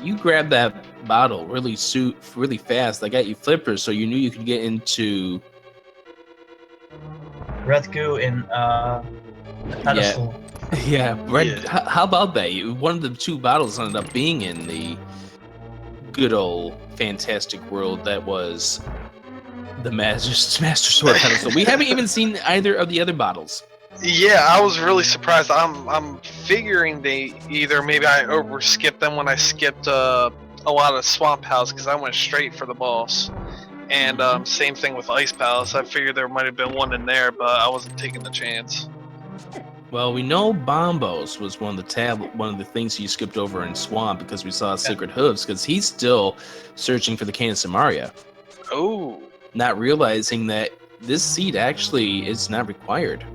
You grabbed that bottle really fast. That got you flippers, so you knew you could get into Red goo in a pedestal. Yeah, how about that? One of the two bottles ended up being in the good old fantastic world that was the Master Sword pedestal. We haven't even seen either of the other bottles. Yeah, I was really surprised. I'm figuring they either maybe I overskipped them when I skipped a lot of Swamp House because I went straight for the boss. And same thing with Ice Palace. I figured there might have been one in there, but I wasn't taking the chance. Well, we know Bombos was one of the things you skipped over in Swamp because we saw Sacred Hooves because he's still searching for the Cane of Samaria. Oh. Not realizing that this seed actually is not required.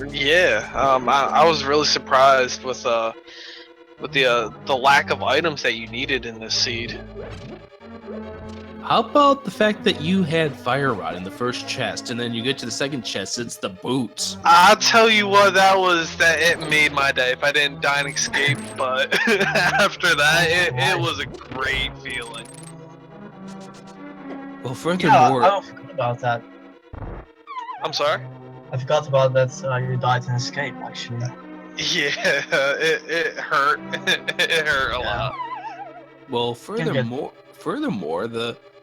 Yeah, I was really surprised with the lack of items that you needed in this seed. How about the fact that you had Fire Rod in the first chest, and then you get to the second chest, it's the boots? I'll tell you what, it made my day. If I didn't die and escape, but after that, it was a great feeling. Well, furthermore, I forgot about that. I'm sorry? I forgot about that. You died and escaped, actually. Yeah, it hurt. It hurt a lot. Well, furthermore,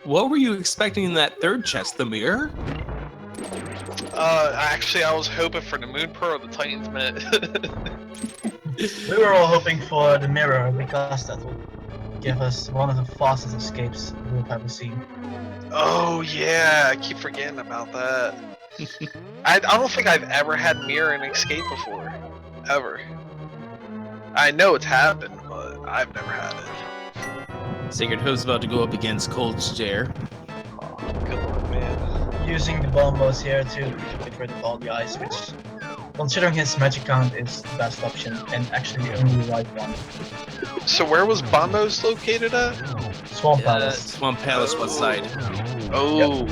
what were you expecting in that third chest? The mirror? Actually, I was hoping for the Moon Pearl, the Titan's Mitt. We were all hoping for the mirror because that would give us one of the fastest escapes we've ever seen. Oh yeah, I keep forgetting about that. I don't think I've ever had mirror and escape before, ever. I know it's happened, but I've never had it. Sacred Hooves about to go up against Cold Stare. Oh, good luck, man. Using the bombos here to get rid of all the ice, which, considering his magic count, is the best option and actually the only right one. So where was Bombos located at? Swamp Palace. Swamp Palace, west side. Oh,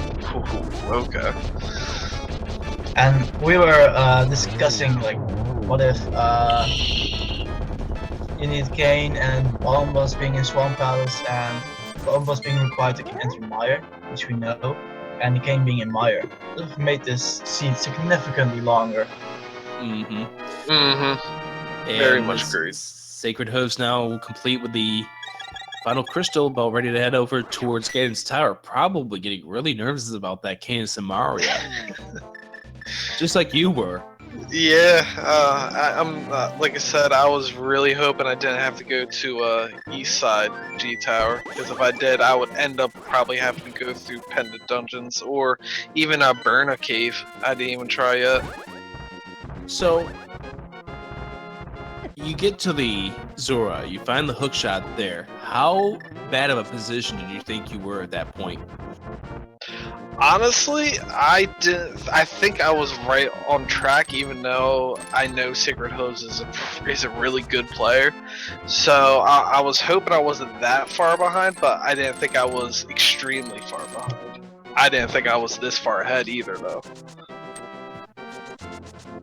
okay. And we were discussing, like, what if you need Kane and Bombos being in Swamp Palace and Bombos being required to enter Mire, which we know, and Kane being in Mire. It would have made this seed significantly longer. Very much agreed. Sacred Hooves now complete with the final crystal, about ready to head over towards Ganon's Tower. Probably getting really nervous about that Kane Samaria. Just like you were. Yeah, I'm like I said, I was really hoping I didn't have to go to East Side G Tower, because if I did, I would end up probably having to go through Pendant Dungeons or even a Burna Cave. I didn't even try yet. So you get to the Zora, you find the hookshot there. How bad of a position did you think you were at that point? Honestly, I think I was right on track, even though I know Sacred Hooves is a really good player. So I was hoping I wasn't that far behind, but I didn't think I was extremely far behind. I didn't think I was this far ahead either, though.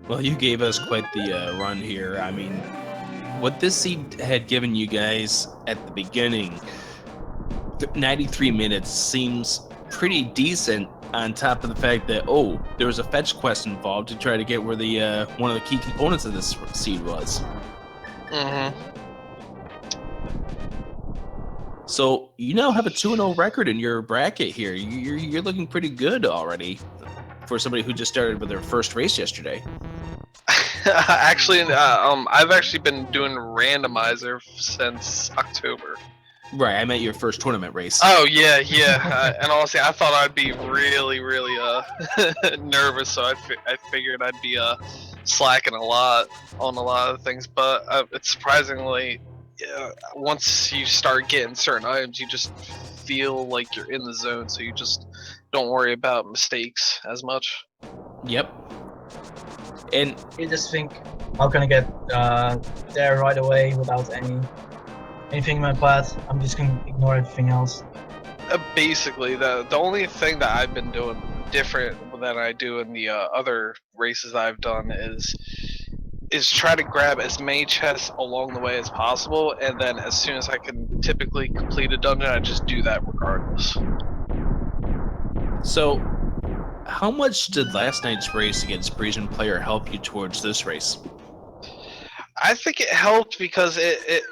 Well, you gave us quite the run here. I mean, what this seed had given you guys at the beginning, 93 minutes seems pretty decent, on top of the fact that, oh, there was a fetch quest involved to try to get where the one of the key components of this seed was. So you now have a 2-0 record in your bracket here. You're looking pretty good already for somebody who just started with their first race yesterday. Actually, I've actually been doing Randomizer since October. Right, I meant your first tournament race. Oh yeah. And honestly, I thought I'd be really nervous, so I figured I'd be slacking a lot on a lot of things. But it's surprisingly, once you start getting certain items, you just feel like you're in the zone, so you just don't worry about mistakes as much. Yep. And You just think, how can I get there right away without anything in my path? I'm just gonna ignore everything else. Basically, the only thing that I've been doing different than I do in the other races I've done is try to grab as many chests along the way as possible, and then as soon as I can typically complete a dungeon, I just do that regardless. so, how much did last night's race against Parisian Player help you towards this race? I think it helped because it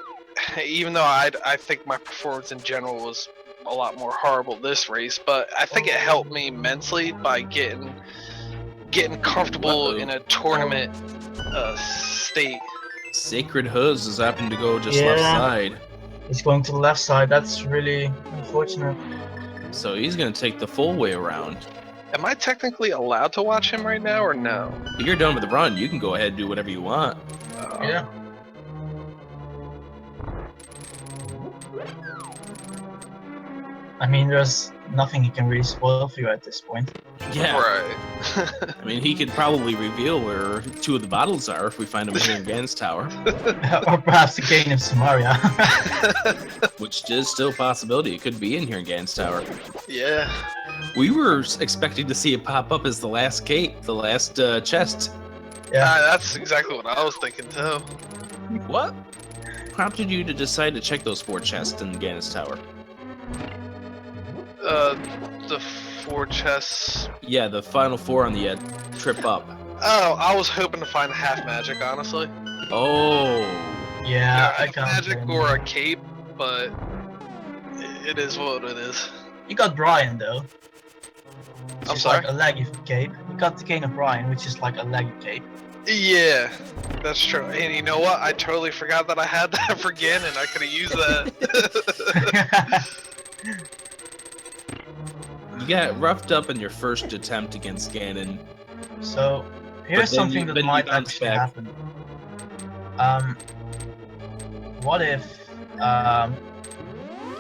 even though I think my performance in general was a lot more horrible this race, but I think it helped me immensely by getting comfortable in a tournament state. Sacred Hooves is happening to go just Yeah. left side, He's going to the left side. That's really unfortunate. so he's going to take the full way around. Am I technically allowed to watch him right now or no? If you're done with the run, you can go ahead and do whatever you want. Yeah. I mean, there's nothing he can really spoil for you at this point. Yeah, Right. I mean, he could probably reveal where 2 of the bottles are if we find them here in Ganon's Tower, Or perhaps the Kane of Samaria. which is still a possibility. It could be in here in Ganon's Tower. Yeah. We were expecting to see it pop up as the last gate, the last chest. Yeah. That's exactly what I was thinking too. What prompted you to decide to check those 4 chests in Ganon's Tower? The 4 chests. Yeah, the final 4 on the trip up. Oh, I was hoping to find half magic, honestly. Oh, Yeah, I Half can't. magic or a cape, but it is what it is. You got Brian though. Which I'm is sorry? like a leggy cape. You got the Kane of Brian, which is like a leggy cape. Yeah, that's true. And you know what? I totally forgot that I had that for Ganon. I could have used that. you got roughed up in your first attempt against Ganon. So here's then something you- that then you might bounce actually back. happen. What if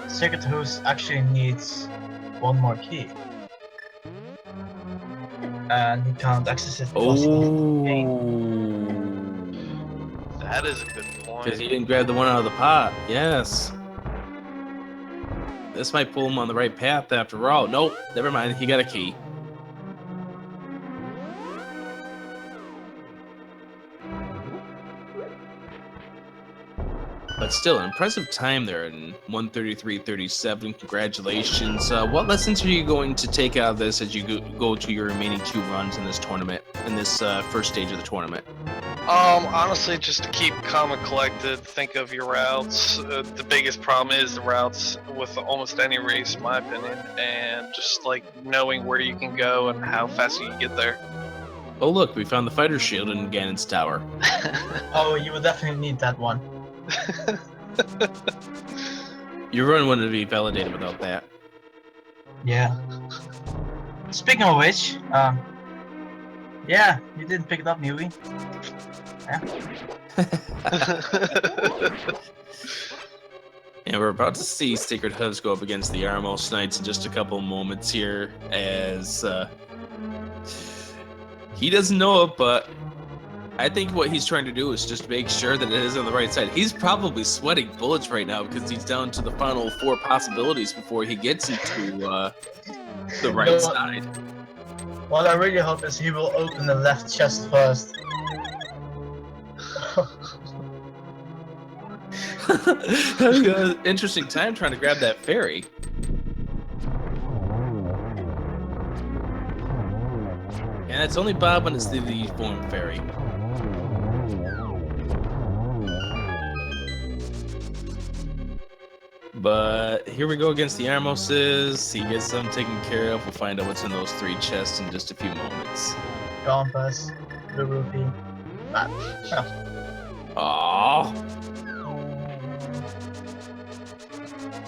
SacredHooves actually needs one more key. And he can't access it plus That is a good point. Because he didn't grab the one out of the pot. Yes. This might pull him on the right path after all. Nope, never mind. He got a key. But still, an impressive time there in 1:33.37. Congratulations. What lessons are you going to take out of this as you go to your remaining 2 runs in this tournament, in this first stage of the tournament? Honestly, just to keep calm and collected, think of your routes. The biggest problem is the routes with almost any race, in my opinion, and just like knowing where you can go and how fast you can get there. Oh look, we found the fighter shield in Ganon's tower. Oh, you will definitely need that one. Your run wouldn't be validated without that. Yeah. Speaking of which, yeah, you didn't pick it up, Newbie. Yeah. And we're about to see SacredHooves go up against the Armos Knights in just a couple moments here, as he doesn't know it, but I think what he's trying to do is just make sure that it is on the right side. He's probably sweating bullets right now because he's down to the final 4 possibilities before he gets into the right side. What I really hope is he will open the left chest first. Having an interesting time trying to grab that fairy. And it's only Bob when it's the form fairy. But here we go against the Armoses. He gets them taken care of. We'll find out what's in those 3 chests in just a few moments. Compass, the rupee. Aww.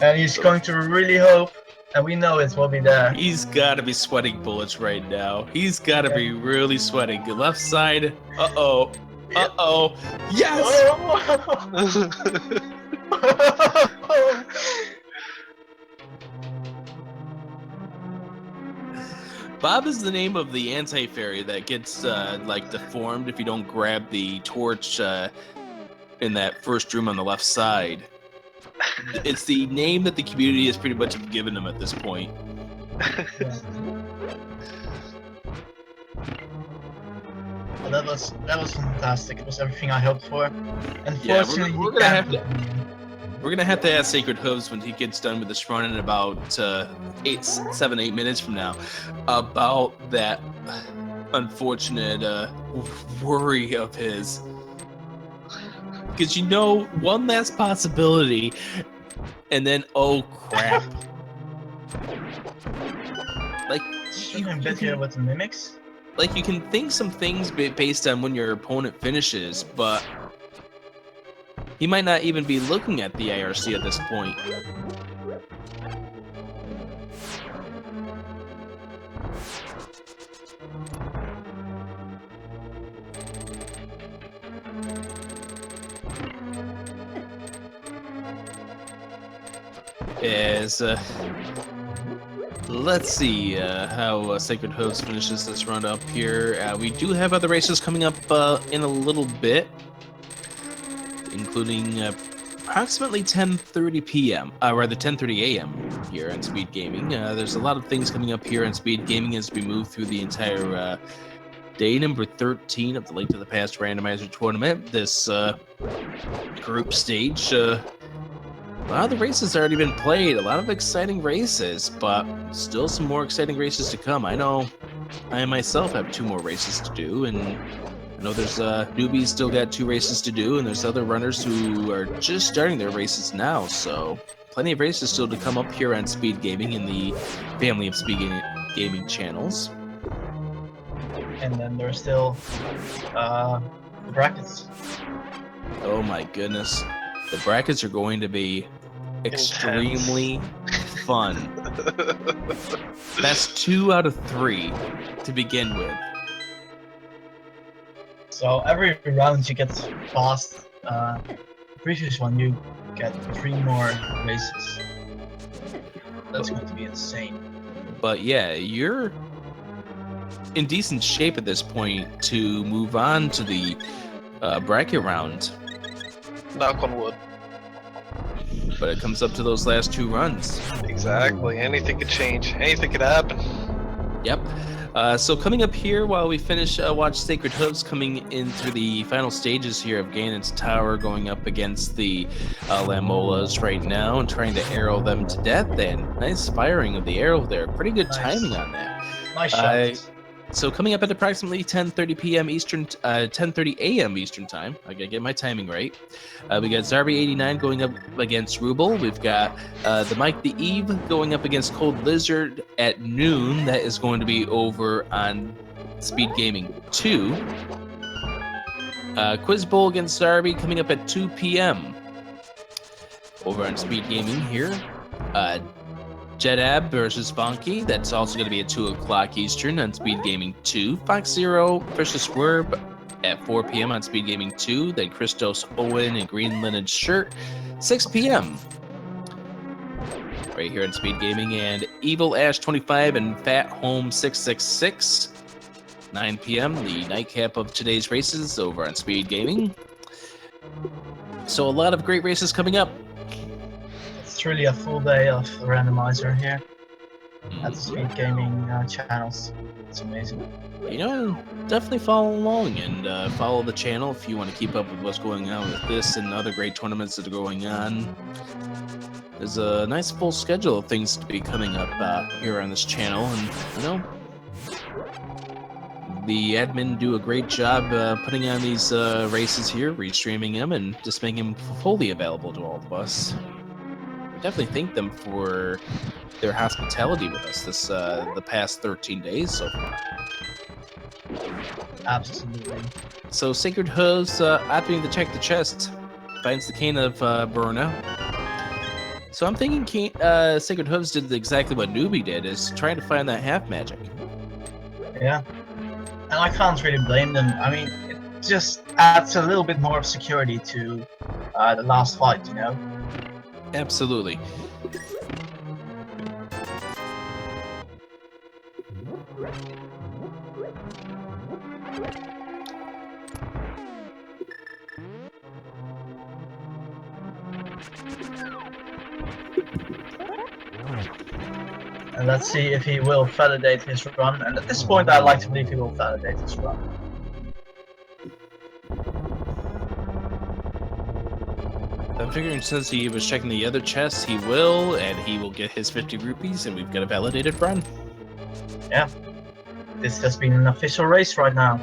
And he's going to really hope, and we know it will be there. He's got to be sweating bullets right now. He's got to be really sweating. The left side. Uh-oh. Uh-oh. Yes! Bob is the name of the anti-fairy that gets like deformed if you don't grab the torch in that first room on the left side. It's the name that the community has pretty much given him at this point. Well, that was fantastic. It was everything I hoped for. Unfortunately, we're gonna have to. We're gonna have to ask SacredHooves when he gets done with this run in about 7-8 minutes from now about that unfortunate worry of his. Because you know, one last possibility, and then oh crap! Like you can bet here with the mimics. Like you can think some things based on when your opponent finishes, but he might not even be looking at the ARC at this point. Let's see how SacredHooves finishes this run up here. We do have other races coming up in a little bit, including approximately 10:30 p.m. Rather 10:30 a.m. here on Speed Gaming. There's a lot of things coming up here on Speed Gaming as we move through the entire day number 13 of the Link to the Past Randomizer tournament. This group stage. A lot of the races have already been played. A lot of exciting races, but still some more exciting races to come. I know I myself have 2 more races to do, and I know there's newbies still got 2 races to do, and there's other runners who are just starting their races now, so plenty of races still to come up here on Speed Gaming in the family of Speed Gaming channels. And then there's still the brackets. Oh my goodness. The brackets are going to be extremely fun. That's 2 out of 3 to begin with. So every round you get past the previous one, you get 3 more races. That's going to be insane. But yeah, you're in decent shape at this point to move on to the bracket round. Knock on wood. But it comes up to those last 2 runs. Exactly. Anything could change. Anything could happen. Yep. So coming up here while we finish watch SacredHooves coming in through the final stages here of Ganon's Tower, going up against the Lamolas right now and trying to arrow them to death. And nice firing of the arrow there. Pretty good timing on that. Nice shot. So coming up at approximately 10:30 p.m. Eastern, 10:30 a.m. Eastern time. I gotta get my timing right. We got Zarby89 going up against Ruble. We've got the Mike the Eve going up against Cold Lizard at noon. That is going to be over on Speed Gaming 2. Quiz Bowl against Zarby coming up at 2 p.m. over on Speed Gaming here. Jedab versus Bonky. That's also going to be at 2 o'clock Eastern on Speed Gaming 2. Fox Zero versus Swerb at 4 p.m. on Speed Gaming 2. Then Christos Owen and Green Linen Shirt, 6 p.m. right here on Speed Gaming. And Evil Ash 25 and Fat Home 666, 9 p.m. The nightcap of today's races over on Speed Gaming. So a lot of great races coming up. It's really a full day of Randomizer here at the Speed Gaming channels. It's amazing. You know, definitely follow along and follow the channel if you want to keep up with what's going on with this and other great tournaments that are going on. There's a nice full schedule of things to be coming up here on this channel, and you know, the admin do a great job putting on these races here, restreaming them, and just making them fully available to all of us. Definitely thank them for their hospitality with us this the past 13 days so far. Absolutely. So SacredHooves opting to check the chest finds the cane of Burna. So I'm thinking SacredHooves did exactly what Newbie did, is trying to find that half magic. Yeah, and I can't really blame them. I mean, it just adds a little bit more of security to the last fight, you know. Absolutely. And let's see if he will validate his run. And at this point, I like to believe he will validate his run. I'm figuring since he was checking the other chests, he will, and he will get his 50 rupees, and we've got a validated run. Yeah. This has been an official race right now.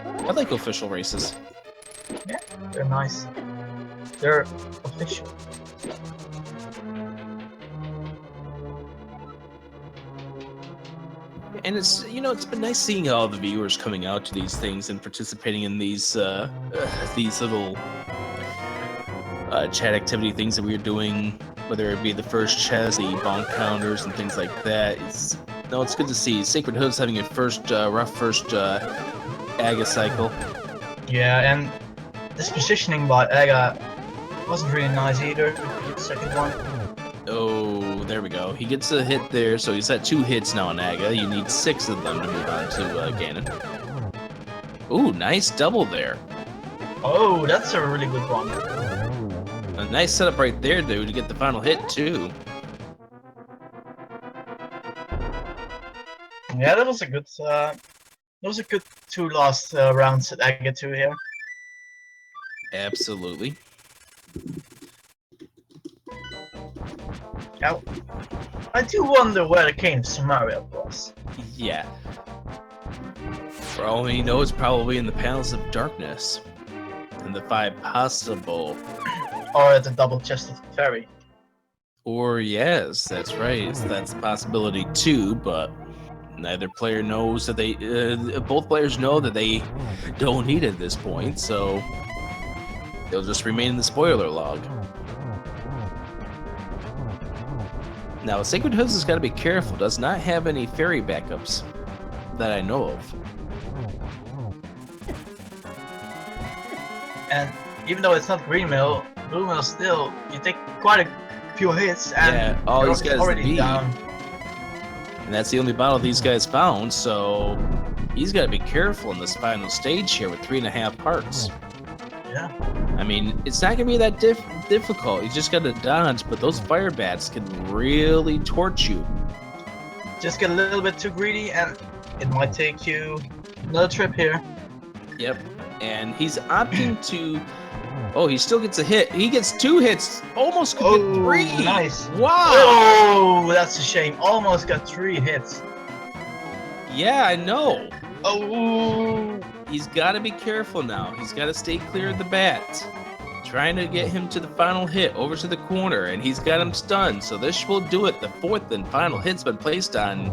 I like official races. Yeah, they're nice. They're official. And it's, you know, it's been nice seeing all the viewers coming out to these things and participating in these little chat activity things that we are doing, whether it be the first chest, the bonk counters, and things like that. It's good to see SacredHooves having a rough first Aga cycle. Yeah, and this positioning by Aga wasn't really nice either. The second one. Oh, there we go. He gets a hit there, so he's at 2 hits now on Aga. You need 6 of them to move on to Ganon. Ooh, nice double there. Oh, that's a really good one. A nice setup right there, dude, to get the final hit, too. Yeah, that was a good 2 last rounds at Aga 2 here. Absolutely. Now, I do wonder where the King of Samaria was. Yeah. For all we know, it's probably in the Palace of Darkness. And the 5 possible. Or at the double chested ferry. Or yes, that's right. That's a possibility too, but neither player knows that they. Both players know that they don't need it at this point, so they'll just remain in the spoiler log. Now, SacredHooves has got to be careful. Does not have any ferry backups that I know of. And even though it's not Green Mill, Blue Mill still, you take quite few hits, and Yeah, all he's he's got is the already V. down. And that's the only bottle these guys found, so he's got to be careful in this final stage here with 3.5 parts. Yeah. I mean, it's not going to be that difficult. You just got to dodge, but those fire bats can really torch you. Just get a little bit too greedy, and it might take you another trip here. Yep. And he's opting to... Oh, he still gets a hit. He gets 2 hits. Almost could get 3. Nice. Wow. Oh, that's a shame. Almost got 3 hits. Yeah, I know. Oh. He's got to be careful now. He's got to stay clear of the bat. Trying to get him to the final hit over to the corner, and he's got him stunned. So this will do it. The 4th and final hit's been placed on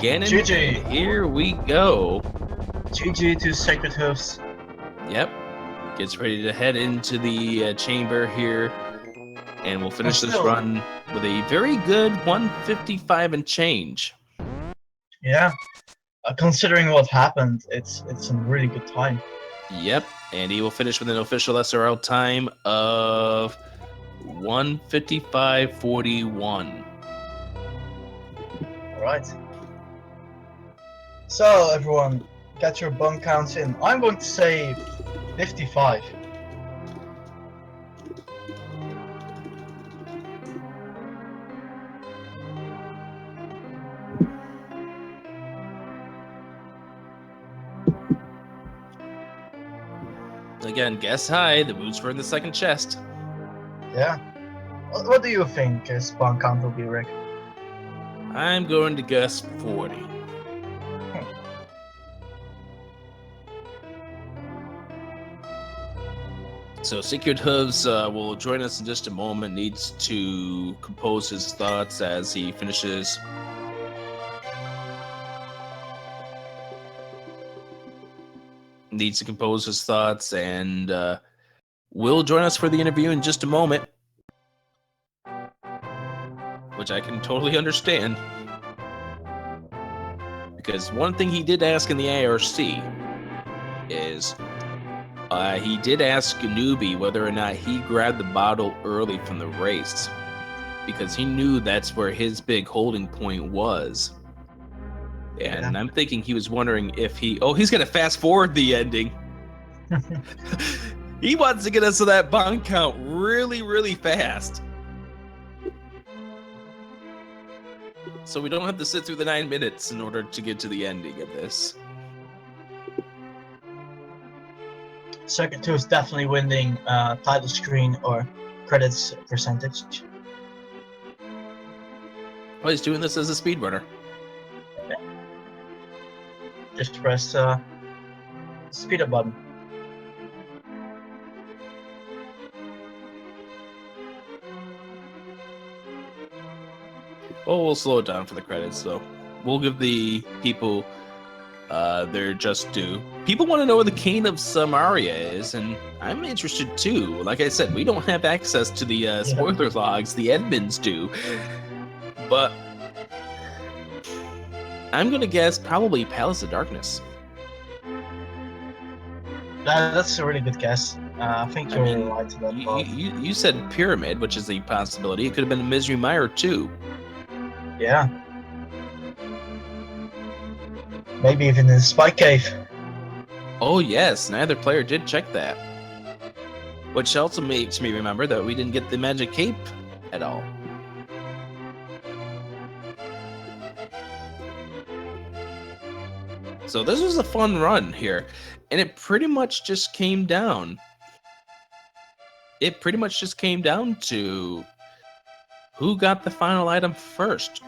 Ganon. GG. And here we go. GG to SacredHooves. Yep. Gets ready to head into the chamber here. And we'll finish this run with a very good 155 and change. Yeah. Considering what happened, it's a really good time. Yep. And he will finish with an official SRL time of 155.41. All right. So everyone, get your bun counts in. I'm going to say 55. Again, guess high. The boots were in the second chest. Yeah. What do you think his bun count will be, Rick? I'm going to guess 40. So SacredHooves will join us in just a moment. Needs to compose his thoughts as he finishes. Needs to compose his thoughts and will join us for the interview in just a moment. Which I can totally understand. Because one thing he did ask in the IRC is he did ask Newbie whether or not he grabbed the bottle early from the race. Because he knew that's where his big holding point was. And Yeah. I'm thinking he was wondering if he's going to fast forward the ending. He wants to get us to that bond count really, really fast. So we don't have to sit through the 9 minutes in order to get to the ending of this. SacredHooves definitely winning title screen or credits percentage. Oh, he's doing this as a speedrunner. Just press speed up button. Well, we'll slow it down for the credits, so we'll give the people their just due. People want to know where the Cane of Samaria is, and I'm interested too. Like I said, we don't have access to the spoiler logs. The admins do. But I'm going to guess probably Palace of Darkness. That's a really good guess. I think you're right to that. You said Pyramid, which is a possibility. It could have been Misery Mire too. Yeah. Maybe even in the Spike Cave. Oh yes, neither player did check that. Which also makes me remember that we didn't get the Magic Cape at all. So this was a fun run here, and it pretty much just came down. It pretty much just came down to who got the final item first.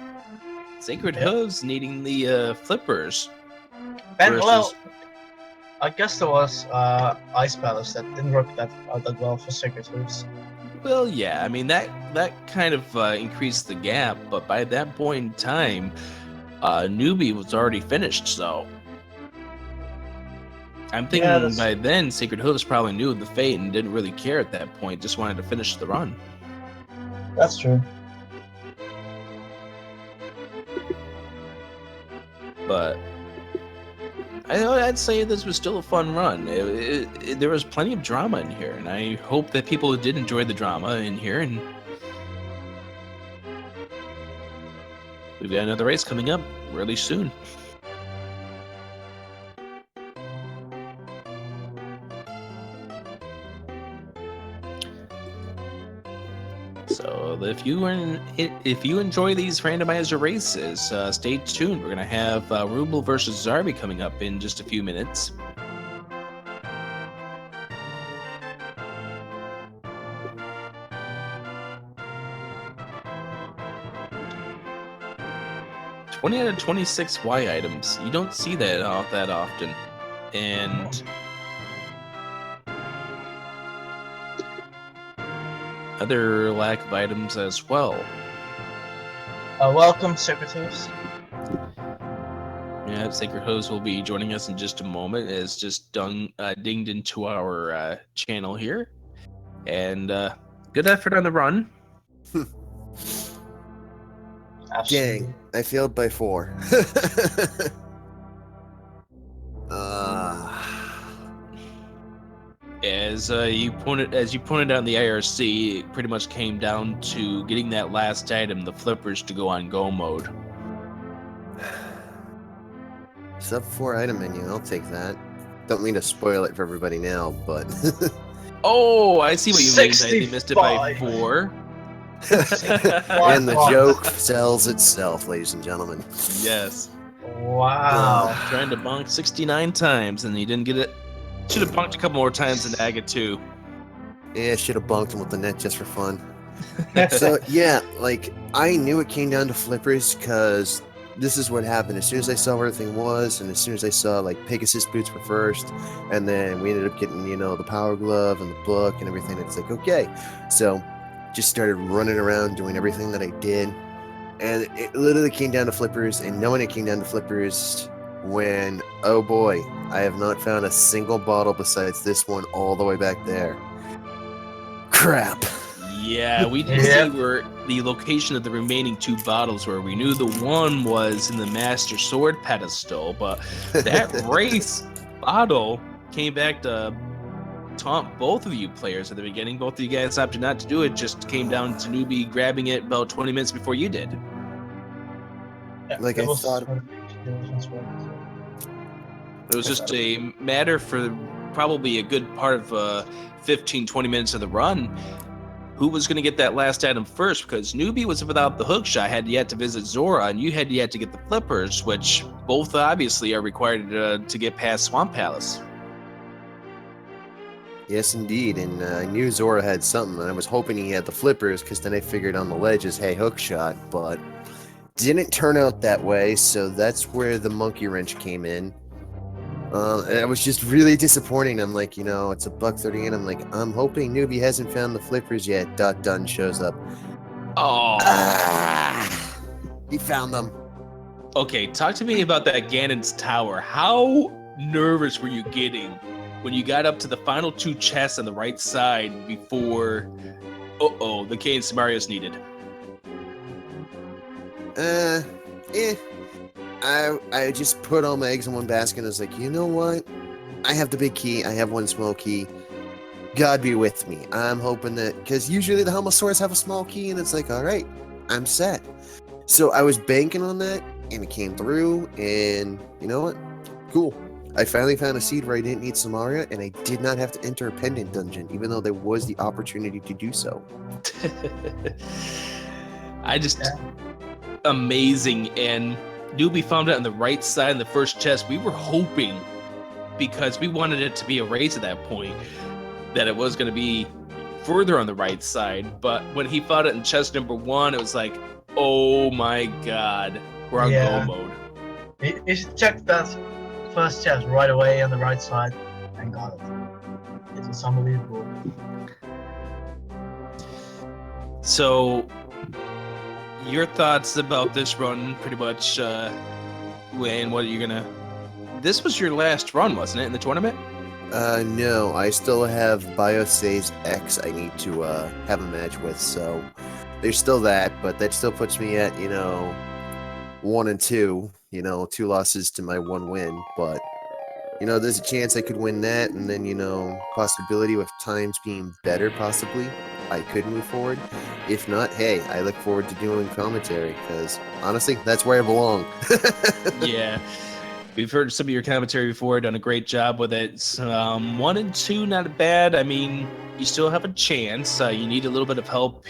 SacredHooves needing the flippers. And versus... well, I guess there was Ice Palace that didn't work that well for SacredHooves. Well, yeah, I mean that kind of increased the gap, but by that point in time, Newbie was already finished, so I'm thinking by then SacredHooves probably knew the fate and didn't really care at that point, just wanted to finish the run. That's true. But I'd say this was still a fun run. There was plenty of drama in here, and I hope that people did enjoy the drama in here. And we've got another race coming up really soon. So if you enjoy these randomizer races, stay tuned. We're gonna have Rubel versus Zarby coming up in just a few minutes. $20 out of 26 Y items. You don't see that that often, and other lack of items as well. Welcome, SacredHooves. Yeah, SacredHooves will be joining us in just a moment. It's just dinged into our channel here. And good effort on the run. Absolutely. Dang, I failed by 4. As you pointed out in the IRC, it pretty much came down to getting that last item, the flippers, to go on go mode. Sub 4 item menu, I'll take that. Don't mean to spoil it for everybody now, but Oh, I see what you mean. They missed it by 65. 4. and the joke sells itself, ladies and gentlemen. Yes. Wow. Trying to bonk 69 times and he didn't get it. Should have bonked a couple more times in Aga 2. Yeah, should have bunked him with the net just for fun. So yeah, like I knew it came down to flippers because this is what happened. As soon as I saw where everything was, and as soon as I saw like Pegasus boots were first, and then we ended up getting, you know, the power glove and the book and everything, it's like, okay. So just started running around doing everything that I did. And it literally came down to flippers, and knowing it came down to flippers when, oh boy, I have not found a single bottle besides this one all the way back there. Crap. Yeah, we did see where the location of the remaining 2 bottles were. We knew the one was in the Master Sword pedestal, but that race bottle came back to taunt both of you players at the beginning. Both of you guys opted not to do it. Just came down to Newbie grabbing it about 20 minutes before you did. Like I thought. It was just a matter for probably a good part of 15, 20 minutes of the run. Who was going to get that last item first? Because Newbie was without the hook shot, had yet to visit Zora, and you had yet to get the flippers, which both obviously are required to get past Swamp Palace. Yes, indeed, and I knew Zora had something, and I was hoping he had the flippers, because then I figured on the ledges, hey, hook shot, but didn't turn out that way, so that's where the monkey wrench came in. And it was just really disappointing. I'm like, you know, it's $1.30, and I'm like, I'm hoping Newbie hasn't found the flippers yet. Dunn shows up. Oh. He found them. Okay, talk to me about that Ganon's tower. How nervous were you getting when you got up to the final 2 chests on the right side before, the Kane Samarios needed? I just put all my eggs in one basket and I was like, you know what? I have the big key. I have one small key. God be with me. I'm hoping that, because usually the Helmosaurs have a small key and it's like, all right, I'm set. So I was banking on that and it came through, and you know what? Cool. I finally found a seed where I didn't need Samaria, and I did not have to enter a pendant dungeon, even though there was the opportunity to do so. Amazing. And Newbie found it on the right side in the first chest. We were hoping, because we wanted it to be a race at that point, that it was going to be further on the right side. But when he found it in chest number 1, it was like, oh my god, we're on go mode. You should check that first chest right away on the right side and got it. It was unbelievable. So, your thoughts about this run, pretty much, when what are you gonna... This was your last run, wasn't it, in the tournament? No, I still have Biosaves X I need to have a match with, so there's still that, but that still puts me at, 1 and 2, 2 losses to my 1 win, but, there's a chance I could win that, and then, possibility with times being better, possibly, I could move forward. If not, hey, I look forward to doing commentary because honestly, that's where I belong. Yeah. We've heard some of your commentary before, done a great job with it. 1 and 2, not bad. I mean, you still have a chance. You need a little bit of help,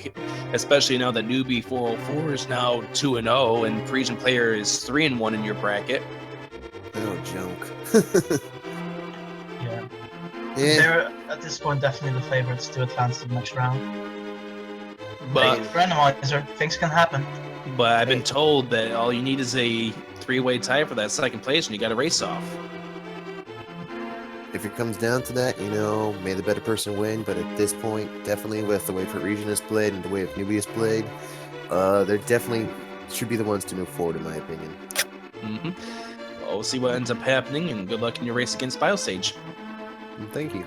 especially now that Newbie404 is now 2 and 0, and Parisian Player is 3 and 1 in your bracket. Oh, junk. Yeah. Yeah, They're at this point definitely the favorites to advance to the next round. But Hey, randomizer, things can happen. I've been told that all you need is a 3-way tie for that second place, and you got to race off. if it comes down to that, may the better person win. But at this point, definitely with the way Parisian is played and the way Newbie is played, they're definitely should be the ones to move forward, in my opinion. Mm-hmm. Well, we'll see what ends up happening, and good luck in your race against Biosage. Thank you.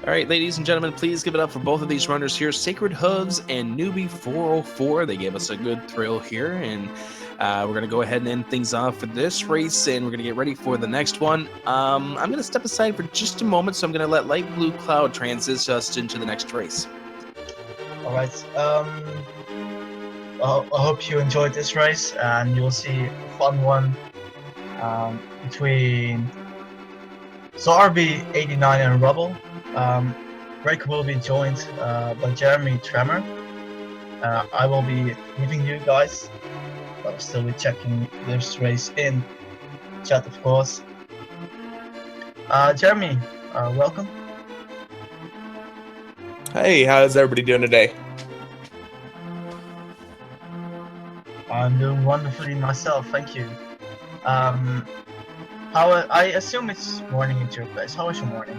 All right, ladies and gentlemen, please give it up for both of these runners here, SacredHooves and Newbie404. They gave us a good thrill here, and we're going to go ahead and end things off for this race, and we're going to get ready for the next one. I'm going to step aside for just a moment, so I'm going to let Light Blue Cloud transition us into the next race. All right. I hope you enjoyed this race, and you'll see a fun one between Zarby89 and Rubble. Greg will be joined by Jeremy Tremor. I will be leaving you guys, but I'll still be checking this race in chat, of course. Jeremy, welcome. Hey, how's everybody doing today? I'm doing wonderfully myself, thank you. I assume it's morning at your place. How was your morning?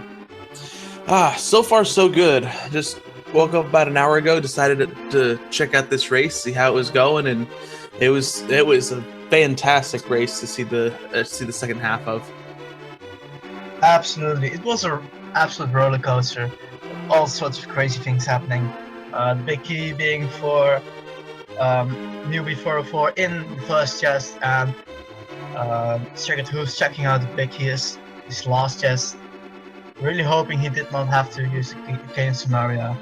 So far so good. Just woke up about an hour ago, decided to check out this race, see how it was going, and it was a fantastic race to see the second half of. Absolutely, it was an absolute roller coaster. All sorts of crazy things happening. The big key being for Newbie404 in the first chest, and SacredHooves checking out the big key his last chest. Really hoping he did not have to use Ganon Samaria.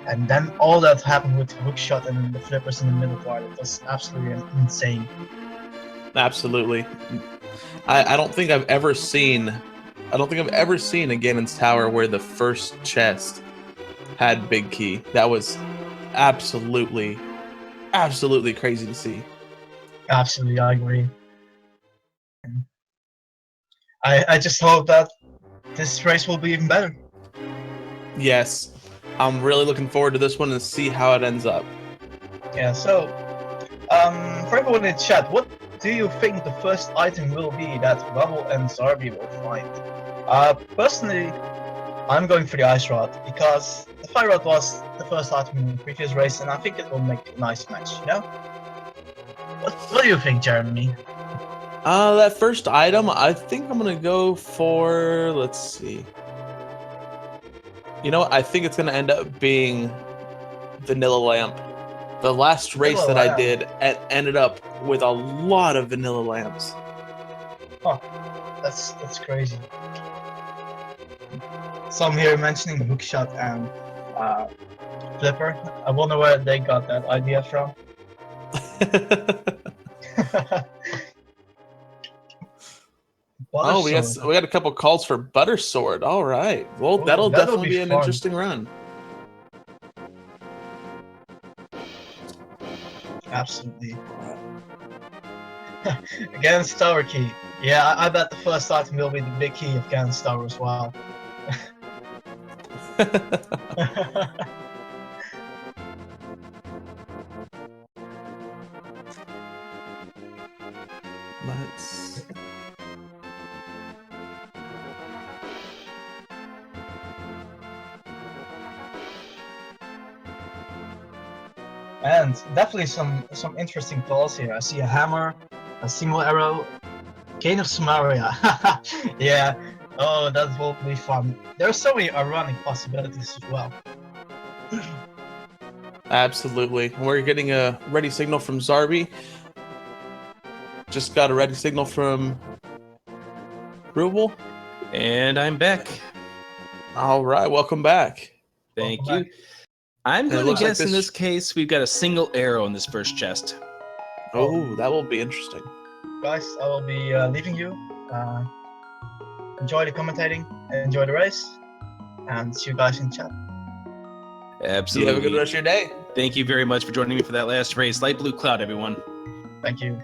And then all that happened with the hook shot and the flippers in the middle part. It was absolutely insane. Absolutely. I don't think I've ever seen a Ganon's Tower where the first chest had big key. That was absolutely crazy to see. Absolutely, I agree. I just hope that this race will be even better. Yes, I'm really looking forward to this one and see how it ends up. Yeah, so for everyone in chat, what do you think the first item will be that Rubble and Zarby will find? Personally, I'm going for the Ice Rod because the Fire Rod was the first item in the previous race, and I think it will make a nice match, you know? What do you think, Jeremy? That first item, I think I'm gonna go for, let's see. You know what? I think it's gonna end up being Vanilla Lamp. The last race Vanilla that Lamp. I did ended up with a lot of Vanilla Lamps. Oh, that's crazy. Some here mentioning hookshot and flipper. I wonder where they got that idea from. Oh, we got a couple calls for Butter Sword. All right. Well, Ooh, that'll that'll definitely be be an fun. interesting run. Absolutely. Ganon's Tower key. Yeah, I bet the first item will be the big key of Ganon's Tower as well. Let's... And definitely some interesting calls here. I see a hammer, a single arrow, Gain of Samaria. Yeah. Oh, that will be fun. There are so many ironic possibilities as well. Absolutely. We're getting a ready signal from Zarby. Just got a ready signal from Rubel. And I'm back. All right, welcome back. Thank Welcome you. back. I'm And it going to looks like guess in this- this case we've got a single arrow in this first chest. Oh, that will be interesting. Guys, I will be leaving you. Enjoy the commentating, enjoy the race, and see you guys in chat. You Absolutely. have a good rest of your day. Thank you very much for joining me for that last race. Light blue cloud, everyone. Thank you.